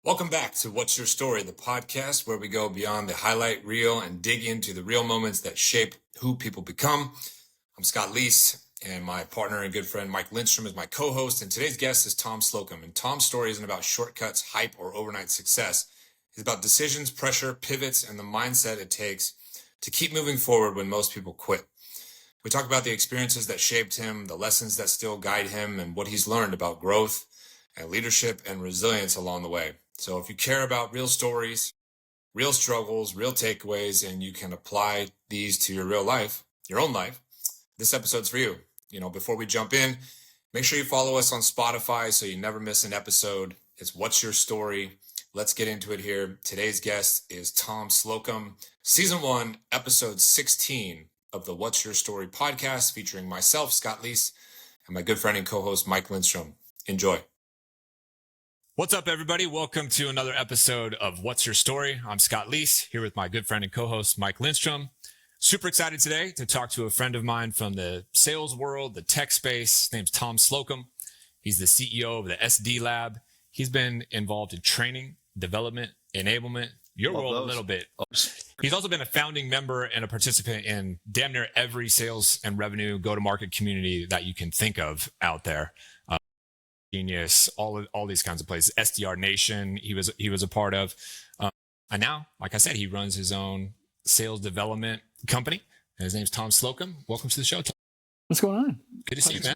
Welcome back to What's Your Story, the podcast where we go beyond the highlight reel and dig into the real moments that shape who people become. I'm Scott Leese, and my partner and good friend Mike Lindstrom is my co-host, and today's guest is Tom Slocum. And Tom's story isn't about shortcuts, hype, or overnight success. It's about decisions, pressure, pivots, and the mindset it takes to keep moving forward when most people quit. We talk about the experiences that shaped him, the lessons that still guide him, and what he's learned about growth and leadership and resilience along the way. So if you care about real stories, real struggles, real takeaways, and you can apply these to your real life, your own life, this episode's for you. Before we jump in, make sure you follow us on Spotify so you never miss an episode. It's What's Your Story? Let's get into it here. Today's guest is Tom Slocum, Season 1, Episode 16 of the What's Your Story podcast, featuring myself, Scott Leese, and my good friend and co-host, Mike Lindstrom. Enjoy. What's up, everybody? Welcome to another episode of What's Your Story? I'm Scott Leese, here with my good friend and co-host, Mike Lindstrom. Super excited today to talk to a friend of mine from the sales world, the tech space. His name's Tom Slocum. He's the CEO of the SD Lab. He's been involved in training, development, enablement, your world a little bit. He's also been a founding member and a participant in damn near every sales and revenue go-to-market community that you can think of out there. Genius, all these kinds of places. SDR Nation, he was a part of, and now, like I said, he runs his own sales development company. And his name's Tom Slocum. Welcome to the show, Tom. What's going on? Good to see you, man.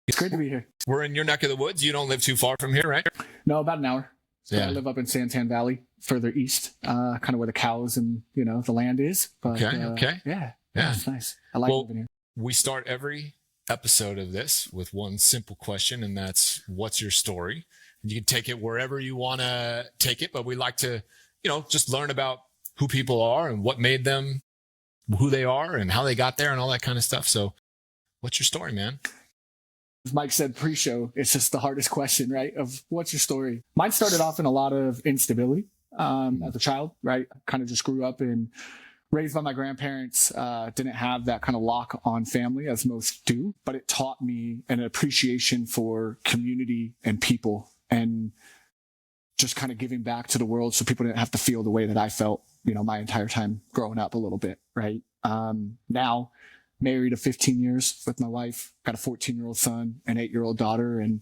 It's great to be here. We're in your neck of the woods. You don't live too far from here, right? No, about an hour. So yeah. I live up in Santan Valley, further east, kind of where the cows and the land is. But, okay. Yeah, it's nice. I like living here. We start every episode of this with one simple question, and that's, what's your story? And you can take it wherever you want to take it, but we like to just learn about who people are and what made them who they are and how they got there and all that kind of stuff. So what's your story, man? As Mike said pre-show, it's just the hardest question, right? Of what's your story? Mine started off in a lot of instability as a child, right? Kind of just grew up in raised by my grandparents, didn't have that kind of lock on family as most do, but it taught me an appreciation for community and people and just kind of giving back to the world so people didn't have to feel the way that I felt, my entire time growing up a little bit, right? Now married of 15 years with my wife, got a 14-year-old son, an 8-year-old daughter, and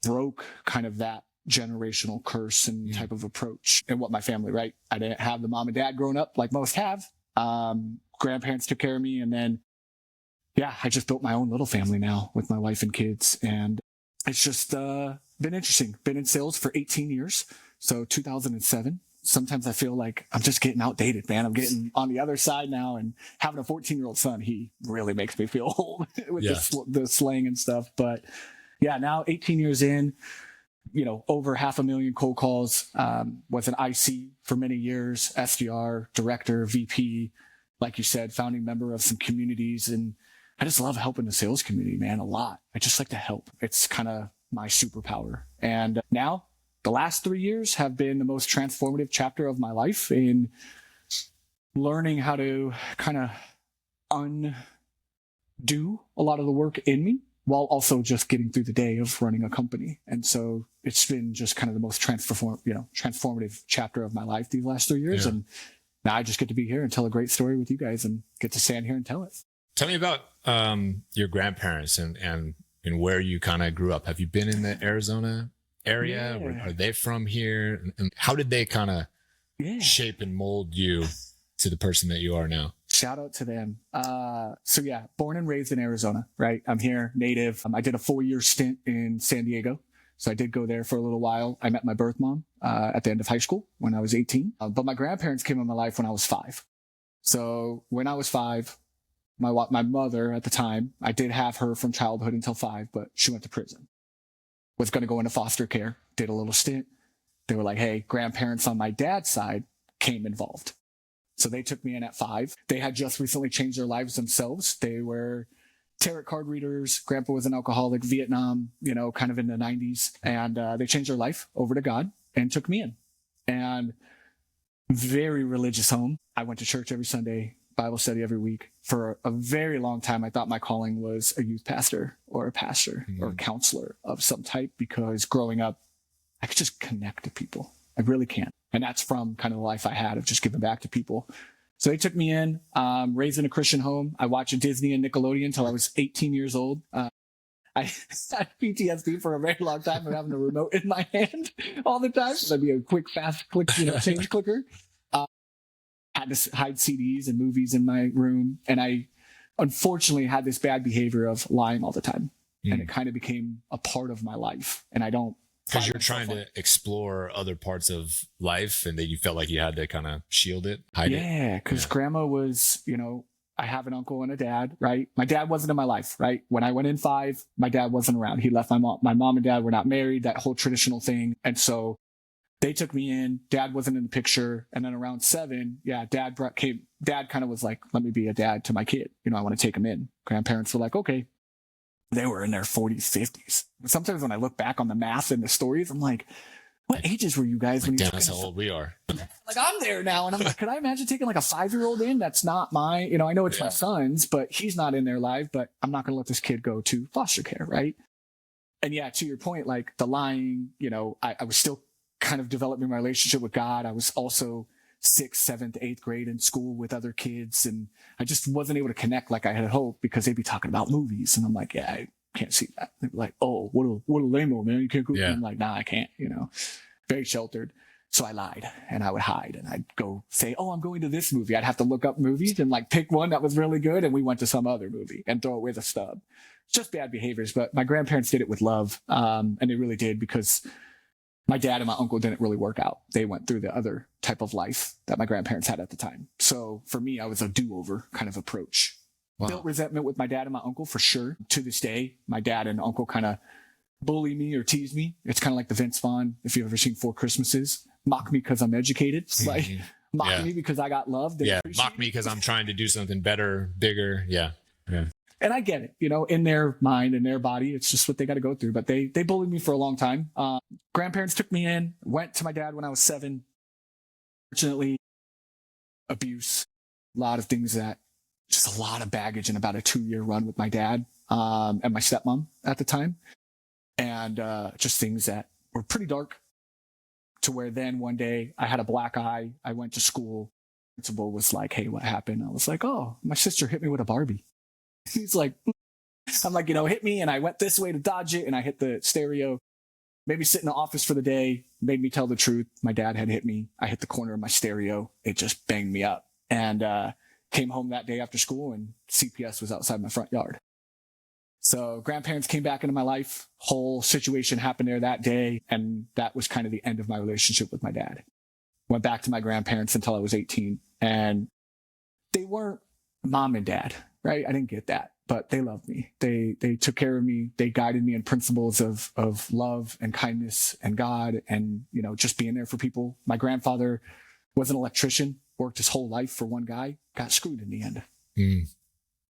broke kind of that generational curse and type of approach and what my family, right? I didn't have the mom and dad growing up like most have. Grandparents took care of me. And then, I just built my own little family now with my wife and kids. And it's just been interesting. Been in sales for 18 years. So 2007. Sometimes I feel like I'm just getting outdated, man. I'm getting on the other side now, and having a 14-year-old son, he really makes me feel old with the slang and stuff. But now 18 years in, over 500,000 cold calls, was an IC for many years, SDR, director, VP, like you said, founding member of some communities. And I just love helping the sales community, man, a lot. I just like to help. It's kind of my superpower. And now the last 3 years have been the most transformative chapter of my life in learning how to kind of undo a lot of the work in me, while also just getting through the day of running a company. And so it's been just kind of the most transformative chapter of my life these last 3 years. Yeah. And now I just get to be here and tell a great story with you guys and get to stand here and tell it. Tell me about your grandparents and where you kind of grew up. Have you been in the Arizona area? Yeah. Are they from here? And how did they kind of shape and mold you to the person that you are now? Shout out to them. Born and raised in Arizona, right? I'm here, native. I did a 4-year stint in San Diego. So I did go there for a little while. I met my birth mom at the end of high school when I was 18. But my grandparents came in my life when I was 5. So when I was 5, my mother at the time, I did have her from childhood until 5, but she went to prison. Was going to go into foster care, did a little stint. They were like, hey, grandparents on my dad's side came involved. So they took me in at 5. They had just recently changed their lives themselves. They were tarot card readers. Grandpa was an alcoholic, Vietnam, kind of in the 90s. And they changed their life over to God and took me in. And very religious home. I went to church every Sunday, Bible study every week. For a very long time, I thought my calling was a youth pastor or a pastor or a counselor of some type, because growing up, I could just connect to people. I really can. And that's from kind of the life I had of just giving back to people. So they took me in, raised in a Christian home. I watched Disney and Nickelodeon until I was 18 years old. I had PTSD for a very long time of having a remote in my hand all the time. So that'd be a quick, fast click, change clicker. Had to hide CDs and movies in my room. And I unfortunately had this bad behavior of lying all the time. And it kind of became a part of my life. And I don't. Because you're trying to explore other parts of life and that you felt like you had to kind of shield it, hide it. Yeah, because grandma was, I have an uncle and a dad, right? My dad wasn't in my life, right? When I went in 5, my dad wasn't around. He left my mom. My mom and dad were not married, that whole traditional thing. And so they took me in. Dad wasn't in the picture. And then around 7, dad kind of was like, let me be a dad to my kid. I want to take him in. Grandparents were like, okay. They were in their 40s, 50s. Sometimes when I look back on the math and the stories, I'm like, what ages were you guys when you took that's how old we are. Like, I'm there now. And I'm like, could I imagine taking like a 5-year-old in? That's not my, I know it's my son's, but he's not in their life, but I'm not going to let this kid go to foster care. Right. And to your point, like the lying, I was still kind of developing my relationship with God. I was also 6th, 7th, 8th grade in school with other kids. And I just wasn't able to connect like I had hoped because they'd be talking about movies. And I'm like, I can't see that. They'd be like, oh, what a lame-o, man. You can't go. Yeah. I'm like, nah, I can't, very sheltered. So I lied and I would hide and I'd go say, oh, I'm going to this movie. I'd have to look up movies and like pick one that was really good. And we went to some other movie and throw it with a stub. It's just bad behaviors. But my grandparents did it with love. And they really did because my dad and my uncle didn't really work out. They went through the other type of life that my grandparents had at the time. So for me, I was a do-over kind of approach. Wow. Built resentment with my dad and my uncle for sure. To this day, my dad and uncle kind of bully me or tease me. It's kind of like the Vince Vaughn, if you've ever seen 4 Christmases. Mock me because I'm educated. Like, mock me because I got loved. Mock me because I'm trying to do something better, bigger. Yeah. And I get it, in their mind, in their body, it's just what they got to go through. But they bullied me for a long time. Grandparents took me in, went to my dad when I was 7. Fortunately, abuse, a lot of things just a lot of baggage in about a 2-year run with my dad and my stepmom at the time. And just things that were pretty dark to where then one day I had a black eye. I went to school. Principal was like, hey, what happened? I was like, oh, my sister hit me with a Barbie. He's like, I'm like, hit me. And I went this way to dodge it. And I hit the stereo, made me sit in the office for the day, made me tell the truth. My dad had hit me. I hit the corner of my stereo. It just banged me up and came home that day after school and CPS was outside my front yard. So grandparents came back into my life. Whole situation happened there that day. And that was kind of the end of my relationship with my dad. Went back to my grandparents until I was 18 and they weren't mom and dad. Right. I didn't get that, but they loved me. They took care of me. They guided me in principles of love and kindness and God and, just being there for people. My grandfather was an electrician, worked his whole life for one guy, got screwed in the end.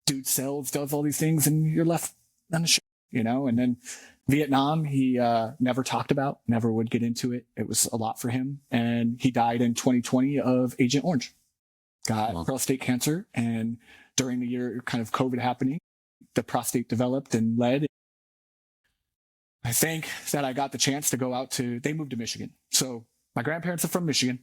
Dude sells, does all these things and you're left on the shit, and then Vietnam, he never talked about, never would get into it. It was a lot for him. And he died in 2020 of Agent Orange, got prostate cancer. And during the year kind of COVID happening, the prostate developed and led. I think that I got the chance to go out they moved to Michigan. So my grandparents are from Michigan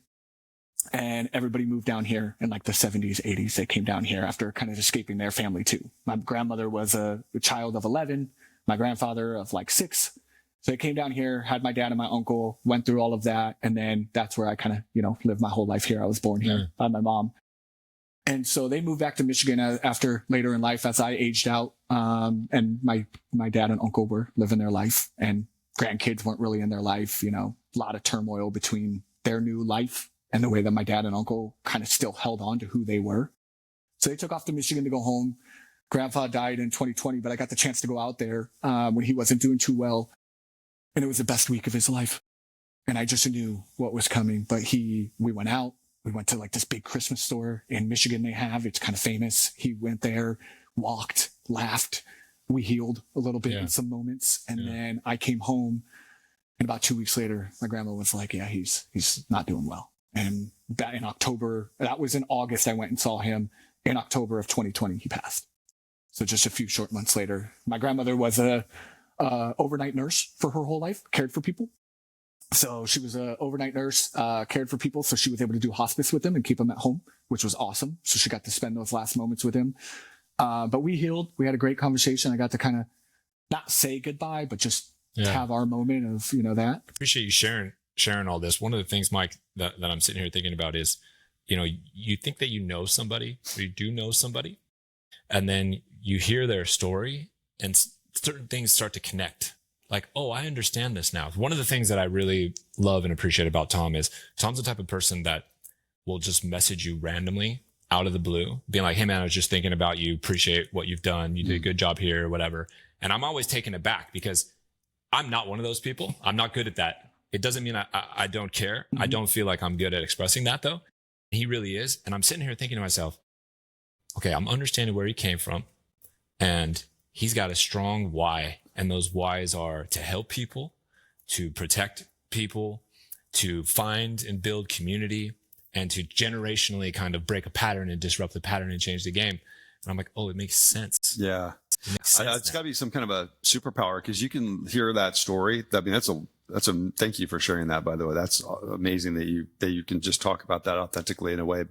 and everybody moved down here in like the 70s, 80s. They came down here after kind of escaping their family too. My grandmother was a child of 11, my grandfather of like 6. So they came down here, had my dad and my uncle, went through all of that. And then that's where I kind of, lived my whole life here. I was born here by my mom. And so they moved back to Michigan after later in life as I aged out. And my dad and uncle were living their life and grandkids weren't really in their life, a lot of turmoil between their new life and the way that my dad and uncle kind of still held on to who they were. So they took off to Michigan to go home. Grandpa died in 2020, but I got the chance to go out there when he wasn't doing too well. And it was the best week of his life. And I just knew what was coming, but we went out. We went to like this big Christmas store in Michigan they have. It's kind of famous. He went there, walked, laughed. We healed a little bit in some moments. And then I came home and about 2 weeks later, my grandma was like, yeah, he's not doing well. And that in October, that was in August, I went and saw him. In October of 2020, he passed. So just a few short months later, my grandmother was a overnight nurse for her whole life, cared for people. So she was an overnight nurse, cared for people. So she was able to do hospice with them and keep them at home, which was awesome. So she got to spend those last moments with him. But we healed. We had a great conversation. I got to kind of not say goodbye, but just have our moment of, that. Appreciate you sharing all this. One of the things, Mike, that I'm sitting here thinking about is, you think that you know somebody, or you do know somebody, and then you hear their story and certain things start to connect. Like, oh, I understand this now. One of the things that I really love and appreciate about Tom is Tom's the type of person that will just message you randomly out of the blue, being like, hey man, I was just thinking about you, appreciate what you've done. You did a good job here or whatever. And I'm always taken aback because I'm not one of those people. I'm not good at that. It doesn't mean I don't care. I don't feel like I'm good at expressing that though. He really is. And I'm sitting here thinking to myself, okay, I'm understanding where he came from, and he's got a strong why. And those whys are to help people, to protect people, to find and build community, and to generationally kind of break a pattern and disrupt the pattern and change the game. And I'm like, oh, it makes sense. Yeah. It makes sense. It's got to be some kind of a superpower, because you can hear that story. I mean, that's a thank you for sharing that, by the way. That's amazing that you can just talk about that authentically in a way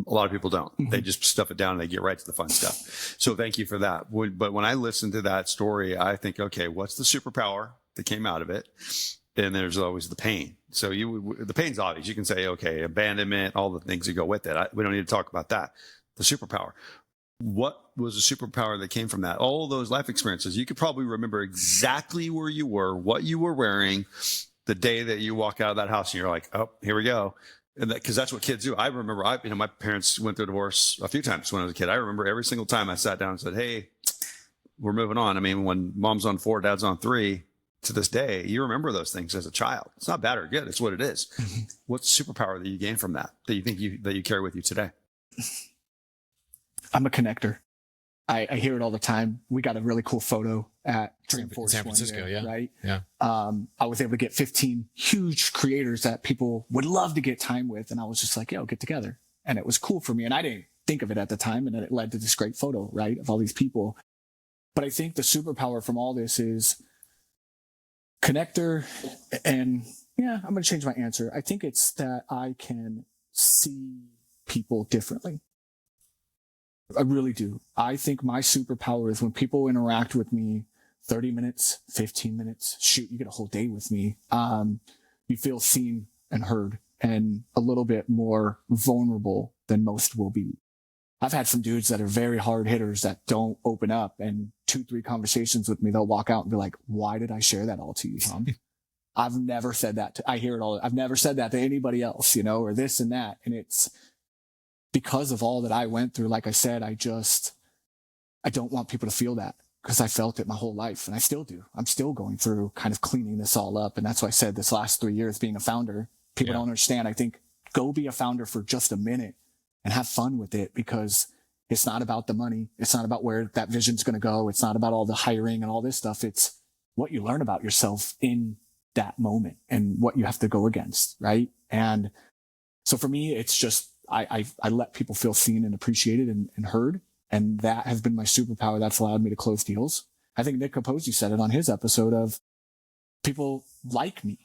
a lot of people don't. They just stuff it down and they get right to the fun stuff. So thank you for that. But when I listen to that story, I think, okay, what's the superpower that came out of it? And there's always the pain. So the pain's obvious. You can say, okay, abandonment, all the things that go with it. We don't need to talk about that. The superpower. What was the superpower that came from that? All those life experiences. You could probably remember exactly where you were, what you were wearing, the day that you walk out of that house and you're like, oh, here we go. And because that's what kids do. I remember, my parents went through a divorce a few times when I was a kid. I remember every single time I sat down and said, hey, we're moving on. I mean, when mom's on 4, dad's on 3, to this day, you remember those things as a child. It's not bad or good. It's what it is. What's the superpower that you gain from that you think that you carry with you today? I'm a connector. I hear it all the time. We got a really cool photo at San Francisco, yeah. Right? Yeah. I was able to get 15 huge creators that people would love to get time with. And I was just like, yo, get together. And it was cool for me. And I didn't think of it at the time. And then it led to this great photo, right, of all these people. But I think the superpower from all this is connector. And yeah, I'm going to change my answer. I think it's that I can see people differently. I really do. I think my superpower is when people interact with me 30 minutes, 15 minutes, shoot, you get a whole day with me. You feel seen and heard and a little bit more vulnerable than most will be. I've had some dudes that are very hard hitters that don't open up, and 2-3 conversations with me, they'll walk out and be like, why did I share that all to you, Tom? I've never said that. I hear it all. I've never said that to anybody else, or this and that. And it's because of all that I went through. Like I said, I don't want people to feel that, because I felt it my whole life, and I still do. I'm still going through kind of cleaning this all up. And that's why I said this last 3 years being a founder, people don't understand. I think go be a founder for just a minute and have fun with it, because it's not about the money. It's not about where that vision's going to go. It's not about all the hiring and all this stuff. It's what you learn about yourself in that moment and what you have to go against. Right. And so for me, it's just, I let people feel seen and appreciated and heard. And that has been my superpower. That's allowed me to close deals. I think Nick Capozzi said it on his episode of people like me.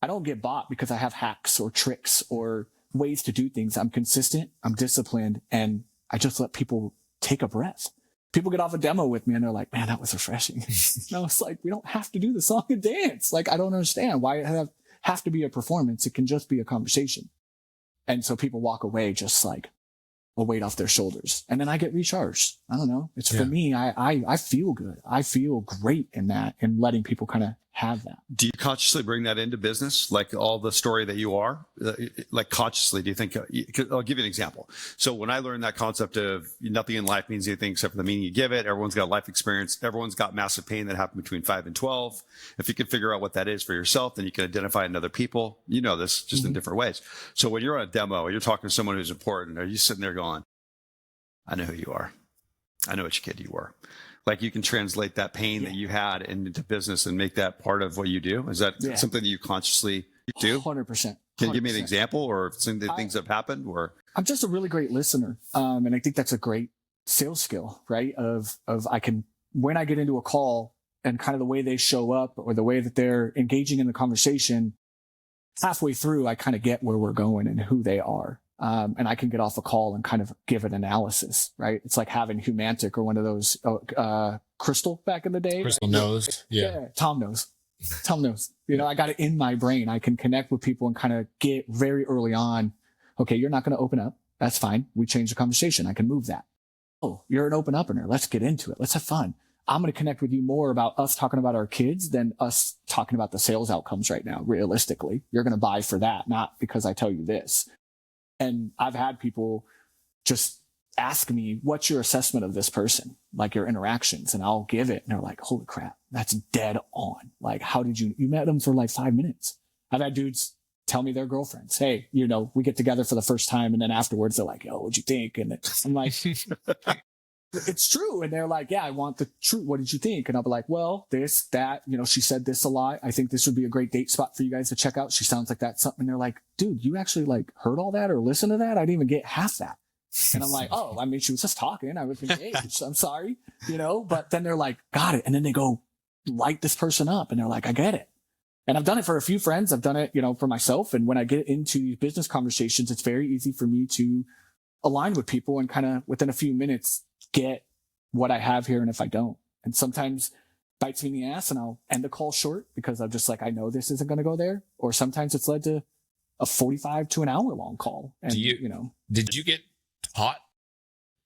I don't get bought because I have hacks or tricks or ways to do things. I'm consistent, I'm disciplined, and I just let people take a breath. People get off a demo with me and they're like, man, that was refreshing. And I was like, we don't have to do the song and dance. Like, I don't understand why it have to be a performance. It can just be a conversation. And so people walk away just like a weight off their shoulders. And then I get recharged. I don't know. It's for me, I feel good. I feel great in that, and letting people kind of have that. Do you consciously bring that into business? Like all the story that you are, like consciously, do you think, I'll give you an example. So when I learned that concept of nothing in life means anything except for the meaning you give it, everyone's got life experience. Everyone's got massive pain that happened between 5 and 12. If you can figure out what that is for yourself, then you can identify it in other people. You know this just in different ways. So when you're on a demo, you're talking to someone who's important, are you sitting there going, I know who you are. I know which kid you were. Like, you can translate that pain that you had into business and make that part of what you do. Is that something that you consciously do? 100%. Can you give me an example or some of the things that have happened? Or I'm just a really great listener. And I think that's a great sales skill, right? Of I can, when I get into a call and kind of the way they show up or the way that they're engaging in the conversation, halfway through, I kind of get where we're going and who they are. And I can get off a call and kind of give an analysis, right? It's like having Humantic or one of those, Crystal back in the day. Crystal right? knows. Yeah. Tom knows. Tom knows. You know, I got it in my brain. I can connect with people and kind of get very early on. Okay, you're not going to open up. That's fine. We change the conversation. I can move that. Oh, you're an open opener. Let's get into it. Let's have fun. I'm going to connect with you more about us talking about our kids than us talking about the sales outcomes right now. Realistically, you're going to buy for that, not because I tell you this. And I've had people just ask me, what's your assessment of this person? Like your interactions, and I'll give it. And they're like, holy crap, that's dead on. Like, how did you met them for like 5 minutes? I've had dudes tell me their girlfriends, hey, you know, we get together for the first time. And then afterwards they're like, yo, what'd you think? And I'm like, it's true. And they're like, yeah, I want the truth. What did you think? And I'll be like, well, this, that, you know, she said this a lot. I think this would be a great date spot for you guys to check out. She sounds like that's something. And they're like, dude, you actually like heard all that or listened to that? I didn't even get half that. And I'm like, oh, I mean, she was just talking. I was engaged. I'm sorry, you know, but then they're like, got it. And then they go light this person up and they're like, I get it. And I've done it for a few friends. I've done it, you know, for myself. And when I get into these business conversations, it's very easy for me to align with people and kind of within a few minutes get what I have here. And if I don't, and sometimes bites me in the ass and I'll end the call short because I'm just like, I know this isn't going to go there. Or sometimes it's led to a 45 to an hour long call. And did you get taught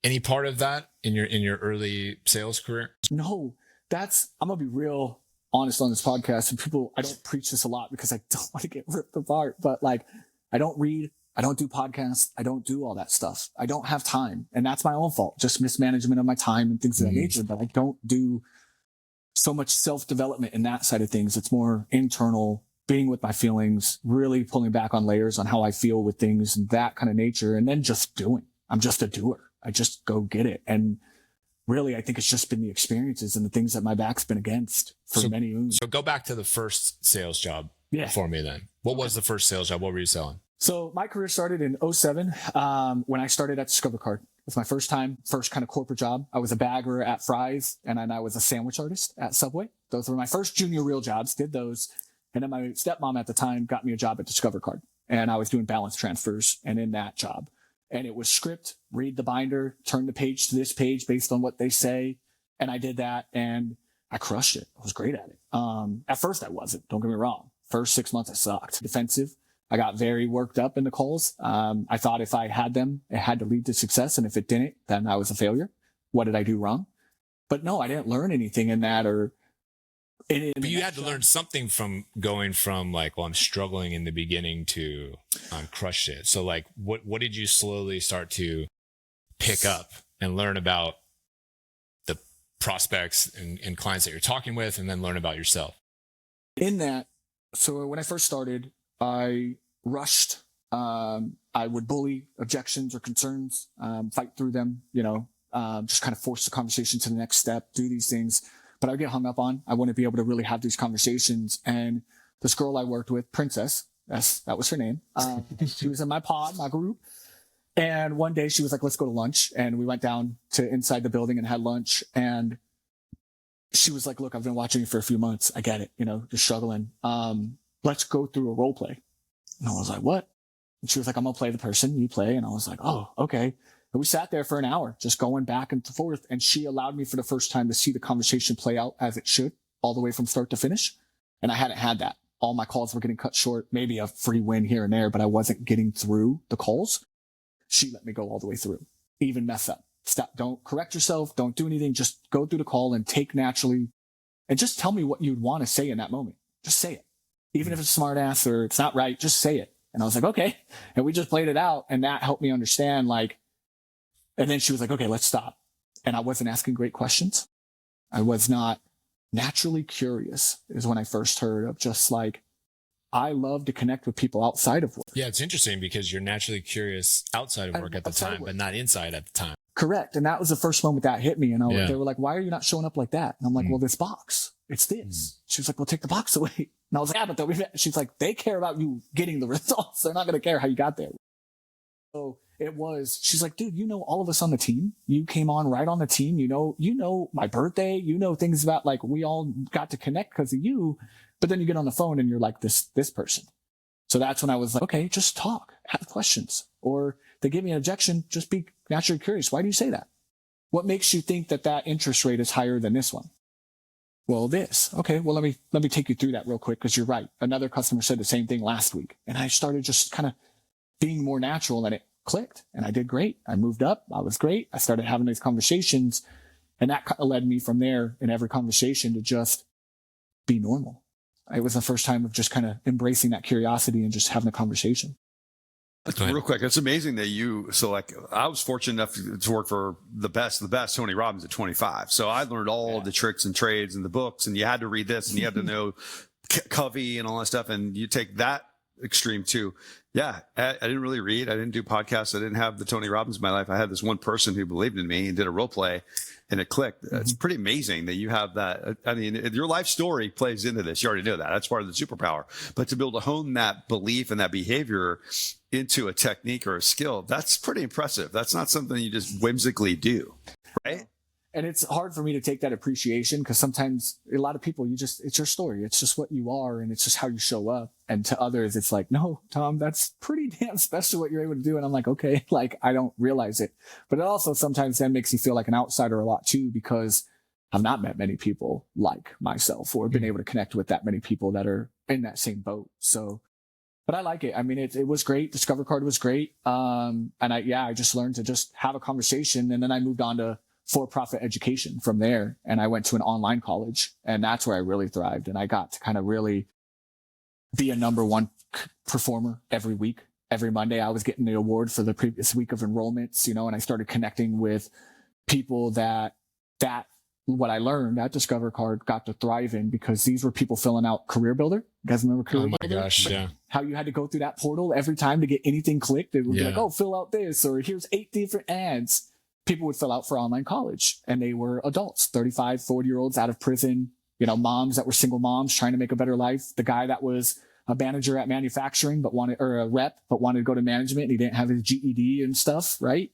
any part of that in your early sales career? No, I'm gonna be real honest on this podcast, and people, I don't preach this a lot because I don't want to get ripped apart, but like, I don't read, I don't do podcasts, I don't do all that stuff. I don't have time, and that's my own fault, just mismanagement of my time and things of that nature. But I don't do so much self-development in that side of things. It's more internal, being with my feelings, really pulling back on layers on how I feel with things and that kind of nature, and then just doing. I'm just a doer. I just go get it. And really, I think it's just been the experiences and the things that my back's been against for many moons. So go back to the first sales job for me then. What was the first sales job? What were you selling? So my career started in 2007 when I started at Discover Card. It was my first kind of corporate job. I was a bagger at Fry's, and then I was a sandwich artist at Subway. Those were my first junior real jobs, did those. And then my stepmom at the time got me a job at Discover Card, and I was doing balance transfers and in that job. And it was script, read the binder, turn the page to this page based on what they say. And I did that and I crushed it. I was great at it. At first I wasn't, don't get me wrong. First 6 months I sucked. Defensive. I got very worked up in the calls. I thought if I had them, it had to lead to success. And if it didn't, then I was a failure. What did I do wrong? But no, I didn't learn anything in that but you had to learn something from going from like, well, I'm struggling in the beginning to crushed it. So like, what did you slowly start to pick up and learn about the prospects and clients that you're talking with, and then learn about yourself? In that, so when I first started, I rushed. I would bully objections or concerns, fight through them, just kind of force the conversation to the next step, do these things. But I would get hung up on. I wouldn't be able to really have these conversations. And this girl I worked with, Princess, that was her name. She was in my pod, my group. And one day she was like, let's go to lunch. And we went down to inside the building and had lunch. And she was like, look, I've been watching you for a few months. I get it, just struggling. Let's go through a role play. And I was like, what? And she was like, I'm going to play the person you play. And I was like, oh, okay. And we sat there for an hour, just going back and forth. And she allowed me for the first time to see the conversation play out as it should, all the way from start to finish. And I hadn't had that. All my calls were getting cut short, maybe a free win here and there, but I wasn't getting through the calls. She let me go all the way through, even mess up. Stop. Don't correct yourself. Don't do anything. Just go through the call and take naturally and just tell me what you'd want to say in that moment. Just say it. Even if it's a smart ass or it's not right, just say it. And I was like, okay. And we just played it out. And that helped me understand, and then she was like, okay, let's stop. And I wasn't asking great questions. I was not naturally curious, is when I first heard of just like, I love to connect with people outside of work. Yeah, it's interesting because you're naturally curious outside of work at the time, but not inside at the time. Correct. And that was the first moment that hit me. And they were like, why are you not showing up like that? And I'm like, well, this box, it's this. She was like, well, take the box away. And I was like, yeah, but she's like, they care about you getting the results. They're not going to care how you got there. So she's like, dude, all of us on the team, you came on right on the team. You know my birthday, things about like, we all got to connect because of you. But then you get on the phone and you're like this person. So that's when I was like, okay, just talk, have questions. Or they give me an objection, just be naturally curious. Why do you say that? What makes you think that that interest rate is higher than this one? Well, this. Okay, well, let me take you through that real quick, because you're right. Another customer said the same thing last week. And I started just kind of being more natural, and it clicked, and I did great. I moved up. I was great. I started having these conversations, and that kind of led me from there in every conversation to just be normal. It was the first time of just kind of embracing that curiosity and just having a conversation. Real quick, it's amazing that I was fortunate enough to work for the best, Tony Robbins at 25. So I learned all of the tricks and trades and the books, and you had to read this and you had to know Covey and all that stuff. And you take that extreme too. Yeah. I didn't really read. I didn't do podcasts. I didn't have the Tony Robbins in my life. I had this one person who believed in me and did a role play, and it clicked. It's pretty amazing that you have that. I mean, your life story plays into this. You already know that. That's part of the superpower. But to be able to hone that belief and that behavior into a technique or a skill, that's pretty impressive. That's not something you just whimsically do, right? And it's hard for me to take that appreciation, because sometimes a lot of people, it's your story. It's just what you are, and it's just how you show up. And to others, it's like, no, Tom, that's pretty damn special what you're able to do. And I'm like, okay, like I don't realize it. But it also sometimes then makes you feel like an outsider a lot too, because I've not met many people like myself or been able to connect with that many people that are in that same boat. So, but I like it. I mean, it was great. Discover Card was great. And I just learned to just have a conversation. And then I moved on to for-profit education from there. And I went to an online college, and that's where I really thrived. And I got to kind of really be a number one performer every week. Every Monday, I was getting the award for the previous week of enrollments, and I started connecting with people that what I learned at Discover Card got to thrive in, because these were people filling out Career Builder. You guys remember Career Builder? Oh my gosh, yeah. How you had to go through that portal every time to get anything clicked. It would be like, oh, fill out this, or here's 8 different ads. People would fill out for online college, and they were adults, 35, 40-year-olds out of prison, moms that were single moms trying to make a better life. The guy that was a manager at manufacturing, or a rep, but wanted to go to management, and he didn't have his GED and stuff. Right.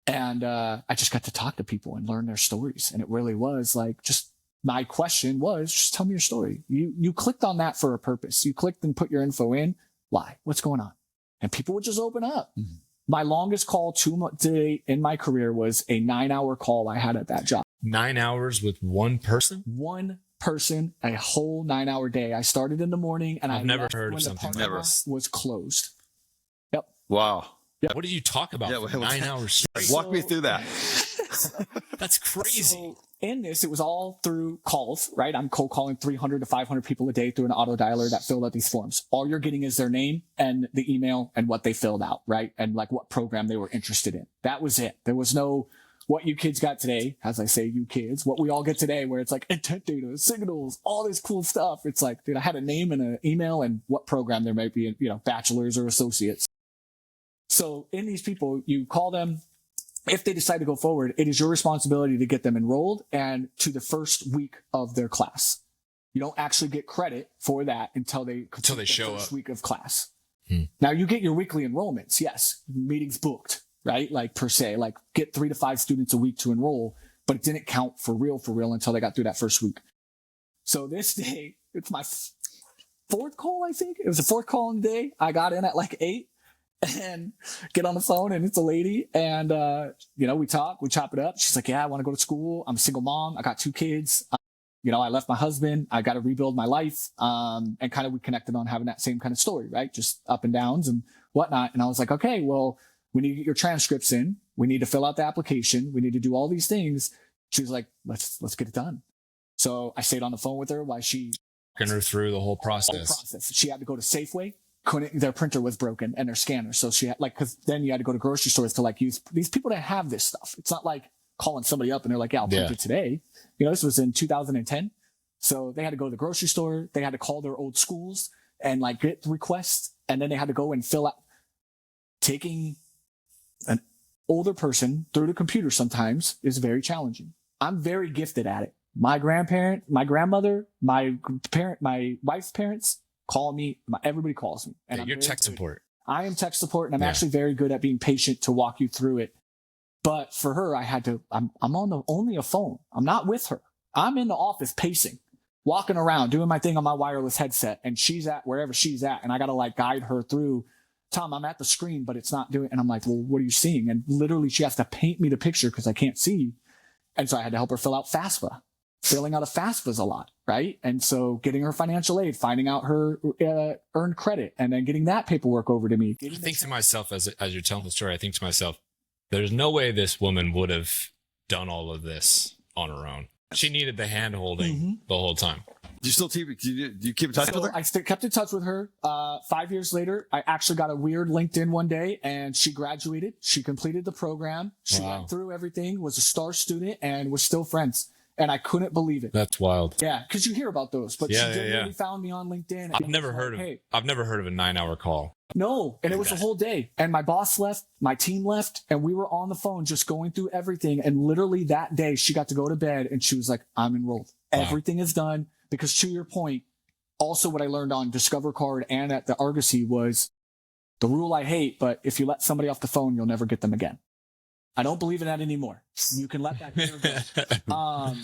And, I just got to talk to people and learn their stories. And it really was like, just my question was, just tell me your story. You clicked on that for a purpose. You clicked and put your info in. Why? What's going on? And people would just open up. Mm-hmm. My longest call today in my career was a 9-hour call I had at that job. 9 hours with one person? One person, a whole 9-hour day. I started in the morning, and I've never heard of something like that. Was closed. Yep. Wow. Yep. What do you talk about for 9 hours straight? Walk me through that. That's crazy. So in this, it was all through calls, right? I'm cold calling 300 to 500 people a day through an auto dialer that filled out these forms. All you're getting is their name and the email and what they filled out, right? And like what program they were interested in. That was it. There was no what you kids got today, as I say, you kids, what we all get today, where it's like intent data, signals, all this cool stuff. It's like, dude, I had a name and an email and what program there might be, bachelor's or associates. So in these people, you call them. If they decide to go forward, it is your responsibility to get them enrolled and to the first week of their class. You don't actually get credit for that until they show first up. Week of class. Now you get your weekly enrollments. Yes. Meetings booked, right? Like per se, like get 3 to 5 students a week to enroll, but it didn't count for real until they got through that first week. So this day, it's my fourth call, I think. It was the fourth call in the day. I got in at like 8. And get on the phone, and it's a lady, and we talk, we chop it up. She's like, yeah, I want to go to school. I'm a single mom. I got 2 kids. I left my husband. I got to rebuild my life. And kind of we connected on having that same kind of story, right? Just up and downs and whatnot. And I was like, okay, well, we need to get your transcripts in. We need to fill out the application. We need to do all these things. She was like, let's get it done. So I stayed on the phone with her while she walking her through the whole process. She had to go to Safeway. Their printer was broken and their scanner. So she had because then you had to go to grocery stores to use these people that have this stuff. It's not like calling somebody up and they're like, yeah, I'll print it today. This was in 2010. So they had to go to the grocery store. They had to call their old schools and get requests. And then they had to go and fill out. Taking an older person through the computer sometimes is very challenging. I'm very gifted at it. My grandparent, my grandmother, my wife's parents, call me. Everybody calls me. And you're tech support. I am tech support, and I'm actually very good at being patient to walk you through it. But for her, I had to. I'm on only a phone. I'm not with her. I'm in the office pacing. walking around doing my thing on my wireless headset, and she's at wherever she's at, and I got to like guide her through. Tom, I'm at the screen, but it's not doing. And I'm like, well, what are you seeing? And literally, she has to paint me the picture because I can't see. And so I had to help her fill out FAFSA. Filling out a FAFSA is a lot, right? And so getting her financial aid, finding out her earned credit, and then getting that paperwork over to me. I think to myself, as you're telling the story, I think to myself, there's no way this woman would have done all of this on her own. She needed the hand holding the whole time. Do you still do you keep in touch with her? I kept in touch with her. 5 years later, I actually got a weird LinkedIn one day, and she graduated. She completed the program. She went through everything, was a star student, and was still friends. And I couldn't believe it. That's wild. Yeah, because you hear about those, but she really found me on LinkedIn. I've never heard of a 9-hour call. No, and it was a whole day. And my boss left, my team left, and we were on the phone just going through everything. And literally that day, she got to go to bed, and she was like, "I'm enrolled. Everything is done." Because to your point, also what I learned on Discover Card and at the Argosy was the rule I hate, but if you let somebody off the phone, you'll never get them again. I don't believe in that anymore. You can let that go.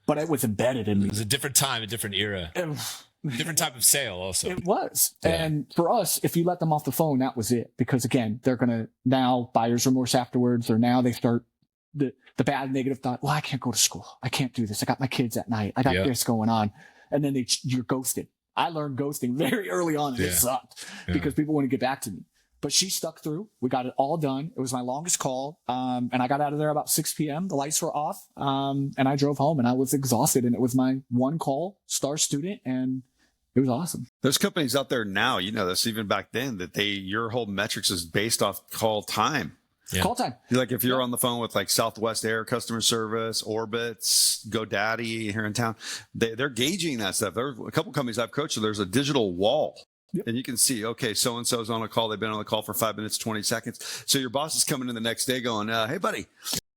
But it was embedded in me. It was a different time, a different era. Different type of sale also. It was. Yeah. And for us, if you let them off the phone, that was it. Because again, they're going to now buyer's remorse afterwards, or now they start the bad negative thought, well, I can't go to school. I can't do this. I got my kids at night. I got this going on. And then you're ghosted. I learned ghosting very early on, and it sucked because people wouldn't get back to me. But she stuck through. We got it all done. It was my longest call. And I got out of there about 6 p.m. The lights were off. And I drove home, and I was exhausted. And it was my one call, star student, and it was awesome. There's companies out there now, you know this, even back then, that your whole metrics is based off call time. Yeah. Call time. Like if you're on the phone with like Southwest Air customer service, Orbitz, GoDaddy here in town, they're gauging that stuff. There's a couple companies I've coached, so there's a digital wall. Yep. And you can see, okay, so-and-so's on a call. They've been on the call for 5 minutes, 20 seconds. So your boss is coming in the next day going, hey, buddy,